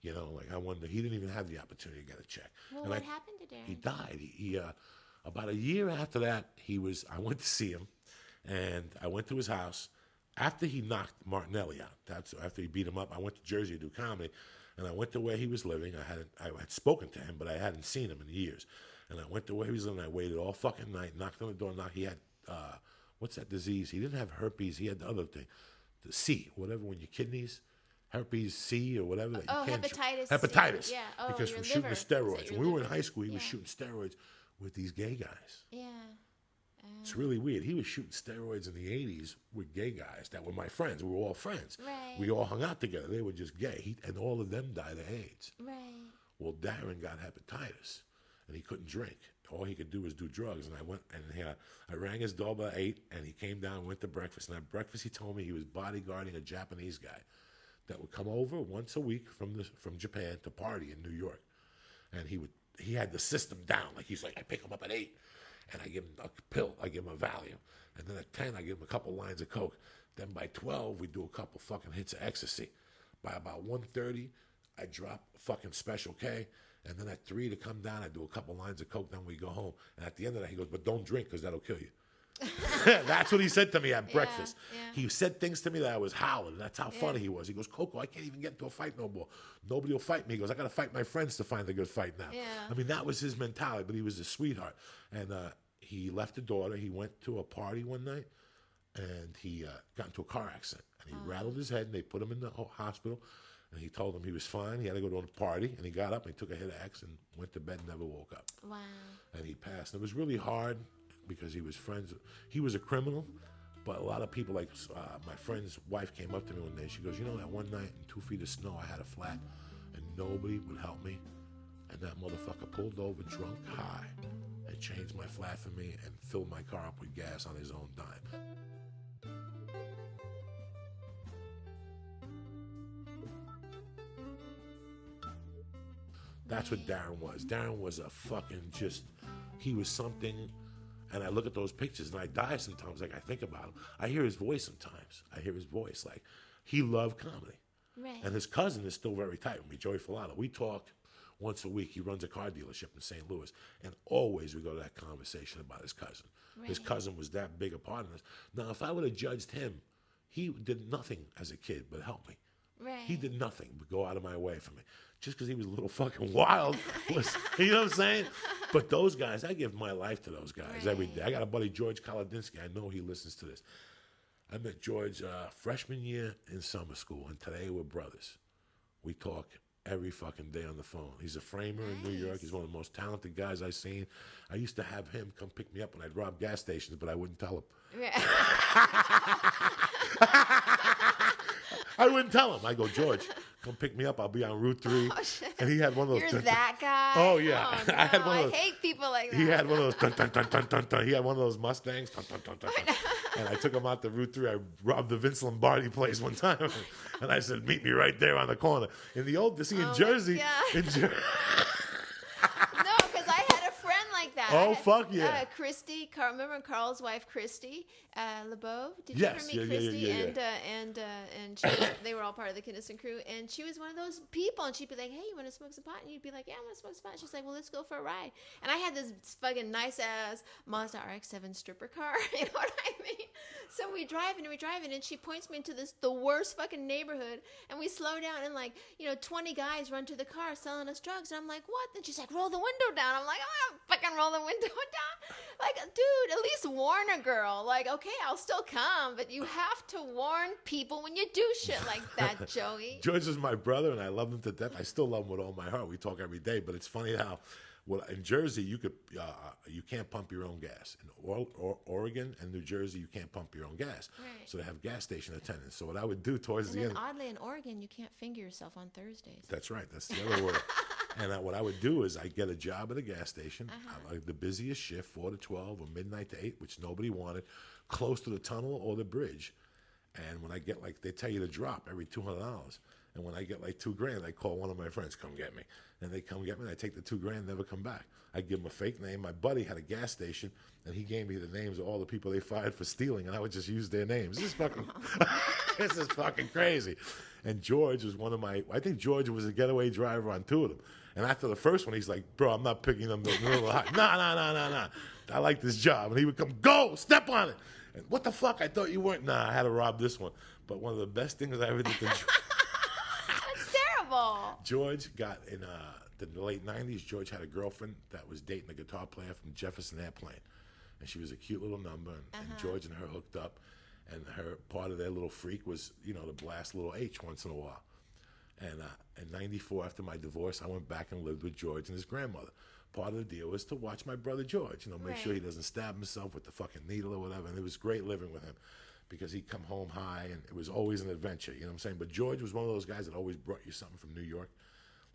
You know, I wonder. He didn't even have the opportunity to get a check. Well, and what happened to Darren? He died. He about a year after that, I went to see him. And I went to his house after he knocked Martinelli out. That's after he beat him up. I went to Jersey to do comedy, and I went to where he was living. I had spoken to him, but I hadn't seen him in years. And I went to where he was living. I waited all fucking night, knocked on the door. He had what's that disease? He didn't have herpes. He had the other thing, the C, whatever. When your kidneys, herpes C or whatever. That you can't hepatitis. Hepatitis. Yeah. Oh, because your from shooting liver. the steroids. When we were in high school, he was Yeah. shooting steroids with these gay guys. Yeah. It's really weird. He was shooting steroids in the 80s with gay guys that were my friends. We were all friends. Right. We all hung out together. They were just gay. And all of them died of AIDS. Right. Well, Darren got hepatitis, and he couldn't drink. All he could do was do drugs. And I went, and I rang his doorbell at 8, and he came down and went to breakfast. And at breakfast, he told me he was bodyguarding a Japanese guy that would come over once a week from Japan to party in New York. And he had the system down. He's like, I pick him up at 8. And I give him a pill, I give him a Valium. And then at 10, I give him a couple lines of Coke. Then by 12, we do a couple fucking hits of ecstasy. By about 1:30, I drop fucking Special K. And then at 3 to come down, I do a couple lines of Coke. Then we go home. And at the end of that, he goes, but don't drink because that'll kill you. That's what he said to me at breakfast. Yeah. He said things to me that I was howling. That's how funny he was. He goes, Coco, I can't even get into a fight no more. Nobody will fight me. He goes, I got to fight my friends to find a good fight now. Yeah. I mean, that was his mentality, but he was a sweetheart. And he left a daughter. He went to a party one night, and he got into a car accident. And he rattled his head, and they put him in the hospital. And he told them he was fine. He had to go to a party, and he got up, and he took a hit of X and went to bed and never woke up. Wow. And he passed. And it was really hard because he was friends. He was a criminal, but a lot of people, like my friend's wife came up to me one day. She goes, you know, that one night in 2 feet of snow, I had a flat, and nobody would help me. And that motherfucker pulled over drunk, high, and changed my flat for me and filled my car up with gas on his own dime. That's what Darren was. Darren was a fucking he was something. And I look at those pictures and I die sometimes. I think about him. I hear his voice sometimes. He loved comedy. Right. And his cousin is still very tight with me, Joey Filato. We talk once a week. He runs a car dealership in St. Louis. And always we go to that conversation about his cousin. Right. His cousin was that big a part of this. Now, if I would have judged him, he did nothing as a kid but help me. Right. He did nothing but go out of my way for me. Just because he was a little fucking wild. You know what I'm saying? But those guys, I give my life to those guys every day. I got a buddy, George Kolodinsky. I know he listens to this. I met George freshman year in summer school, and today we're brothers. We talk every fucking day on the phone. He's a framer in New York. He's one of the most talented guys I've seen. I used to have him come pick me up when I'd rob gas stations, but I wouldn't tell him. Yeah. I wouldn't tell him. I go, George, come pick me up. I'll be on Route 3. Oh, shit. And he had one of those. You're that guy? Oh, yeah. Oh, no. I had one of those. I hate people like that. He had one of those. Dun, dun, dun, dun, dun, dun. He had one of those Mustangs. Dun, dun, dun, dun, dun. And I took him out to Route 3. I robbed the Vince Lombardi place one time. And I said, meet me right there on the corner. In the old, in Jersey. In Jersey. No, because I had a friend like that. Oh, fuck yeah. Christy, remember Carl's wife, Christy LeBeau? Did Yes, you ever meet Christy? yeah. And she was, they were all part of the Kinnison crew. And she was one of those people. And she'd be like, hey, you want to smoke some pot? And you'd be like, yeah, I want to smoke some pot. She's like, well, let's go for a ride. And I had this fucking nice-ass Mazda RX-7 stripper car. You know what I mean? So we driving, and she points me into the worst fucking neighborhood. And we slow down, and 20 guys run to the car selling us drugs. And I'm like, what? And she's like, roll the window down. I'm like, I'm not fucking roll the window down. Like, dude, at least warn a girl. Like, okay, I'll still come, but you have to warn people when you do shit like that, Joey. George is my brother, and I love him to death. I still love him with all my heart. We talk every day, but it's funny how, in Jersey, you can't pump your own gas. In Oregon and New Jersey, you can't pump your own gas. Right. So they have gas station attendants. So what I would do towards the end. Oddly, in Oregon, you can't finger yourself on Thursdays. That's right. That's the other word. And what I would do is I'd get a job at a gas station, the busiest shift, 4 to 12 or midnight to 8, which nobody wanted, close to the tunnel or the bridge. And when I get they tell you to drop every $200. And when I get $2,000, I call one of my friends, come get me. And they come get me, and I take the $2,000, never come back. I give them a fake name. My buddy had a gas station, and he gave me the names of all the people they fired for stealing, and I would just use their names. This is fucking, this is fucking crazy. And George was I think George was a getaway driver on 2 of them. And after the first one, he's like, bro, I'm not picking them the middle of the high. Nah. I like this job. And he would come, go, step on it. And what the fuck? I thought you weren't. Nah, I had to rob this one. But one of the best things I ever did to That's terrible. George got in the late 90s. George had a girlfriend that was dating a guitar player from Jefferson Airplane. And she was a cute little number. And George and her hooked up. And her part of their little freak was, to blast a little H once in a while. And in 94, after my divorce, I went back and lived with George and his grandmother. Part of the deal was to watch my brother George, make sure he doesn't stab himself with the fucking needle or whatever. And it was great living with him because he'd come home high, and it was always an adventure, you know what I'm saying? But George was one of those guys that always brought you something from New York.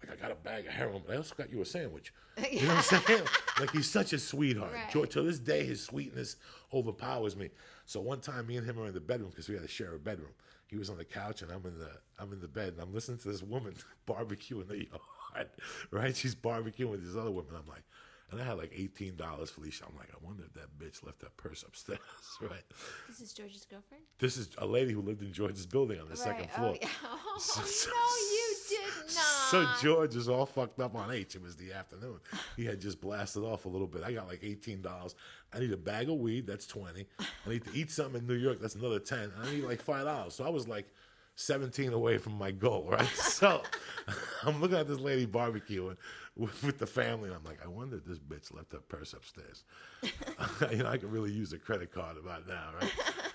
Like, I got a bag of heroin, but I also got you a sandwich. You know what I'm saying? Like, he's such a sweetheart. Right. George, to this day, his sweetness overpowers me. So one time, me and him are in the bedroom because we had to share a bedroom. He was on the couch, and I'm in the bed, and I'm listening to this woman barbecuing the yard, right? She's barbecuing with this other woman. I'm like, and I had $18, Felicia. I'm like, I wonder if that bitch left that purse upstairs, right? This is George's girlfriend? This is a lady who lived in George's building on the second floor. Oh, yeah. No, you did not. So George is all fucked up on H. It was the afternoon. He had just blasted off a little bit. I got $18. I need a bag of weed. That's $20. I need to eat something in New York. That's another $10. I need $5. So I was 17 away from my goal, right? So I'm looking at this lady barbecuing with the family, and I'm like, I wonder if this bitch left her purse upstairs. I could really use a credit card about now, right?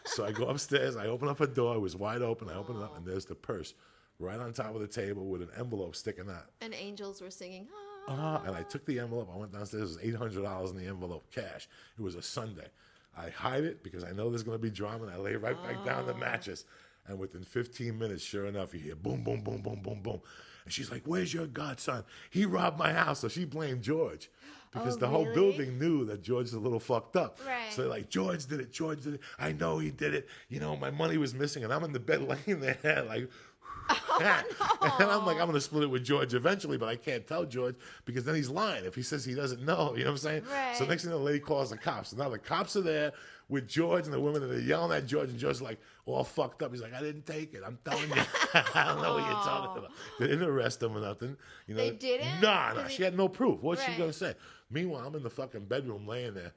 So I go upstairs, I open up her door, it was wide open, I open it up, and there's the purse right on top of the table with an envelope sticking out. And angels were singing, And I took the envelope, I went downstairs, there was $800 in the envelope, cash. It was a Sunday. I hide it because I know there's going to be drama, and I lay right back down the mattress. And within 15 minutes, sure enough, you hear boom, boom, boom, boom, boom, boom. And she's like, where's your godson? He robbed my house. So she blamed George because the whole building knew that George is a little fucked up. Right. So they're like, George did it. I know he did it. My money was missing. And I'm in the bed laying there like, no. And I'm like, I'm going to split it with George eventually, but I can't tell George because then he's lying if he says he doesn't know. You know what I'm saying? Right. So next thing the lady calls the cops. So now the cops are there with George and the women, and they're yelling at George, and George's like all fucked up. He's like, I didn't take it. I'm telling you. I don't know what you're talking about. They didn't arrest him or nothing. They didn't? Nah. She had no proof. What's she Right. going to say? Meanwhile, I'm in the fucking bedroom laying there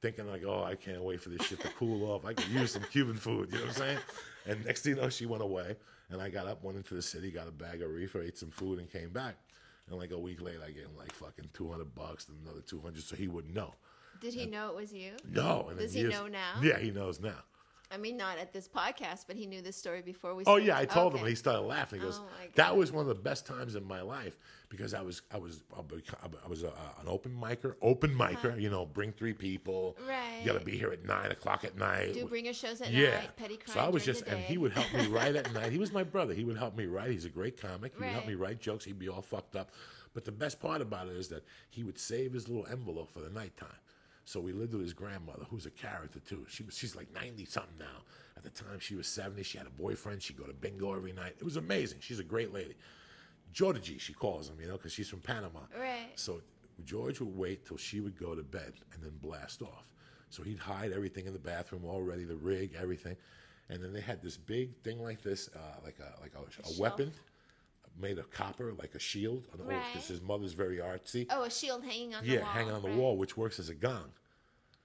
thinking oh, I can't wait for this shit to cool off. I could use some Cuban food. You know what I'm saying? And next thing you know, she went away. And I got up, went into the city, got a bag of reefer, ate some food, and came back. And a week later, I gave him fucking $200 and another $200 so he wouldn't know. Did he know it was you? No. And Does he know now? Yeah, he knows now. I mean, not at this podcast, but he knew this story before we Oh started. yeah, I told him, and he started laughing. He goes, Oh, my God. "That was one of the best times in my life because I was an open micer. You know, bring 3 people. Right. You got to be here at 9:00 at night. Do bring your shows at Yeah. night. Petty crime. So I was during just, the and day. he would help me write at night. He was my brother. He would help me write. He's a great comic. He would help Right. me write jokes. He'd be all fucked up. But the best part about it is that he would save his little envelope for the nighttime. So we lived with his grandmother, who's a character too. She's like 90-something now. At the time, she was 70. She had a boyfriend. She'd go to bingo every night. It was amazing. She's a great lady. Georgie, she calls him, you know, because she's from Panama. Right. So George would wait till she would go to bed and then blast off. So he'd hide everything in the bathroom, all ready, the rig, everything. And then they had this big thing like this, like a weapon made of copper, like a shield. Right. Because his mother's very artsy. Oh, a shield hanging on the wall. Yeah, hanging on the right. wall, which works as a gong.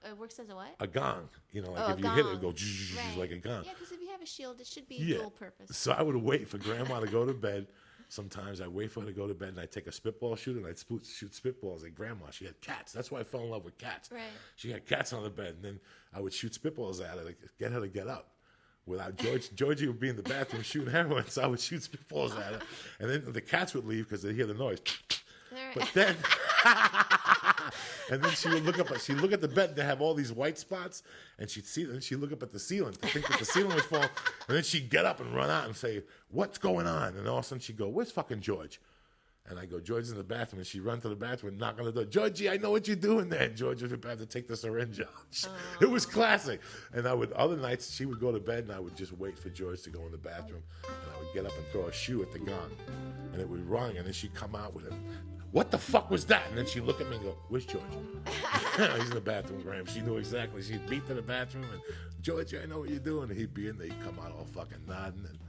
It works as a what? A gong. You know, like Oh, if a you hit it, it gong. go zzz, Right. like a gong. Yeah, because if you have a shield, it should be Yeah. dual purpose. So I would wait for Grandma to go to bed. Sometimes I'd wait for her to go to bed, and I'd take a spitball shooter, and I'd shoot spitballs at Grandma. She had cats. That's why I fell in love with cats. Right. She had cats on the bed, and then I would shoot spitballs at her to get her to get up. Without Georgie would be in the bathroom shooting heroin, so I would shoot spitballs at her. And then the cats would leave because they'd hear the noise. Right. But then, and then she would look up. She'd look at the bed. They have all these white spots, and she'd see. And she'd look up at the ceiling to think that the ceiling was falling. And then she'd get up and run out and say, "What's going on?" And all of a sudden she'd go, "Where's fucking George?" And I go, "George's in the bathroom." And she'd run to the bathroom and knock on the door. "Georgie, I know what you're doing there." And George would have to take the syringe out. It was classic. And other nights she would go to bed, and I would just wait for George to go in the bathroom, and I would get up and throw a shoe at the gong, and it would rung, and then she'd come out with it. "What the fuck was that?" And then she'd look at me and go, "Where's George?" "He's in the bathroom, Graham." She knew exactly. She'd beat to the bathroom and, "George, I know what you're doing." And he'd be in there. He'd come out all fucking nodding. And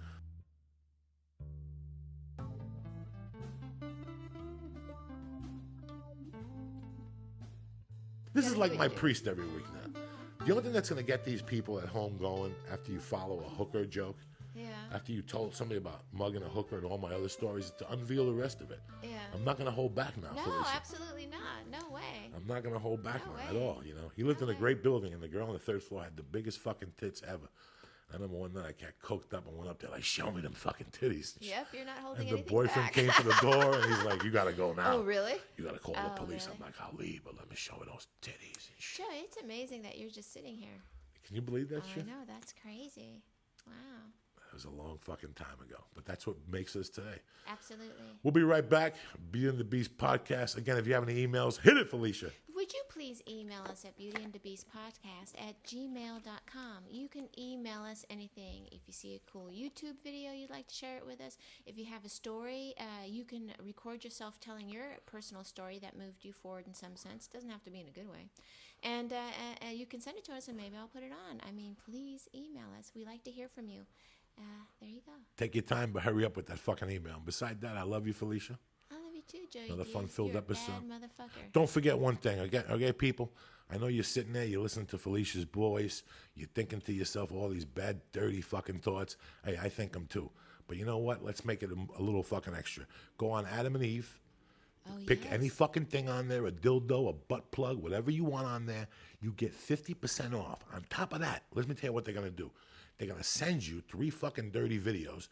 this is like my priest every week now. The only thing that's going to get these people at home going after you follow a hooker joke, Yeah. after you told somebody about mugging a hooker and all my other stories, is to unveil the rest of it. Yeah. I'm not going to hold back now. No, Felicia. absolutely not. No way. I'm not going to hold back No now at way. all, you know. He lived No in a way. great building, and the girl on the 3rd floor had the biggest fucking tits ever. I remember one night I got coked up and went up there like, "Show me them fucking titties." Yep, you're not holding And the anything boyfriend back. came to the door, and he's like, "You got to go now. Oh, really? You got to call Oh, the police." really? I'm like, "I'll leave, but let me show you those titties." And shit. Joey, it's amazing that you're just sitting here. Can you believe that I shit? know, that's crazy. Wow. It was a long fucking time ago, but that's what makes us today. Absolutely. We'll be right back. Beauty and the Beast podcast. Again, if you have any emails, hit it, Felicia. Would you please email us at beautyandthebeastpodcast@gmail.com. You can email us anything. If you see a cool YouTube video you'd like to share it with us. If you have a story, you can record yourself telling your personal story that moved you forward in some sense. Doesn't have to be in a good way. And you can send it to us and maybe I'll put it on. I mean, please email us. We like to hear from you. There you go. Take your time, but hurry up with that fucking email. And beside that, I love you, Felicia. I love you too, Joey. Another fun-filled You're episode. A bad motherfucker. Don't forget one thing, okay, people? I know you're sitting there, you're listening to Felicia's voice, you're thinking to yourself all these bad, dirty fucking thoughts. Hey, I think them too. But you know what? Let's make it a little fucking extra. Go on Adam and Eve. Oh, Pick yes. any fucking thing on there, a dildo, a butt plug, whatever you want on there. You get 50% off. On top of that, let me tell you what they're going to do. They're going to send you 3 fucking dirty videos.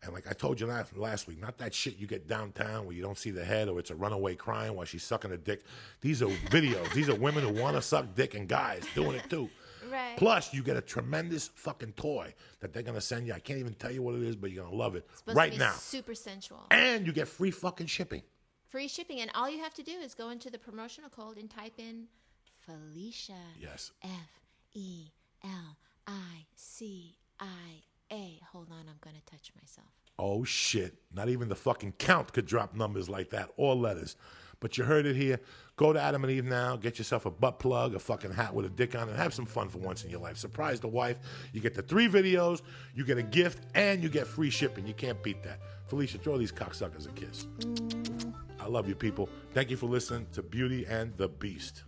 And like I told you last week, not that shit you get downtown where you don't see the head or it's a runaway crying while she's sucking a dick. These are videos. These are women who want to suck dick and guys doing it too. Right. Plus, you get a tremendous fucking toy that they're going to send you. I can't even tell you what it is, but you're going to love it It's supposed right to be now. super sensual. And you get free fucking shipping. Free shipping. And all you have to do is go into the promotional code and type in Felicia. Yes. F-E-L-I-C-I-A. Hold on, I'm going to touch myself. Oh, shit. Not even the fucking count could drop numbers like that or letters. But you heard it here. Go to Adam and Eve now. Get yourself a butt plug, a fucking hat with a dick on it. Have some fun for once in your life. Surprise the wife. You get the 3 videos, you get a gift, and you get free shipping. You can't beat that. Felicia, throw these cocksuckers a kiss. I love you, people. Thank you for listening to Beauty and the Beast.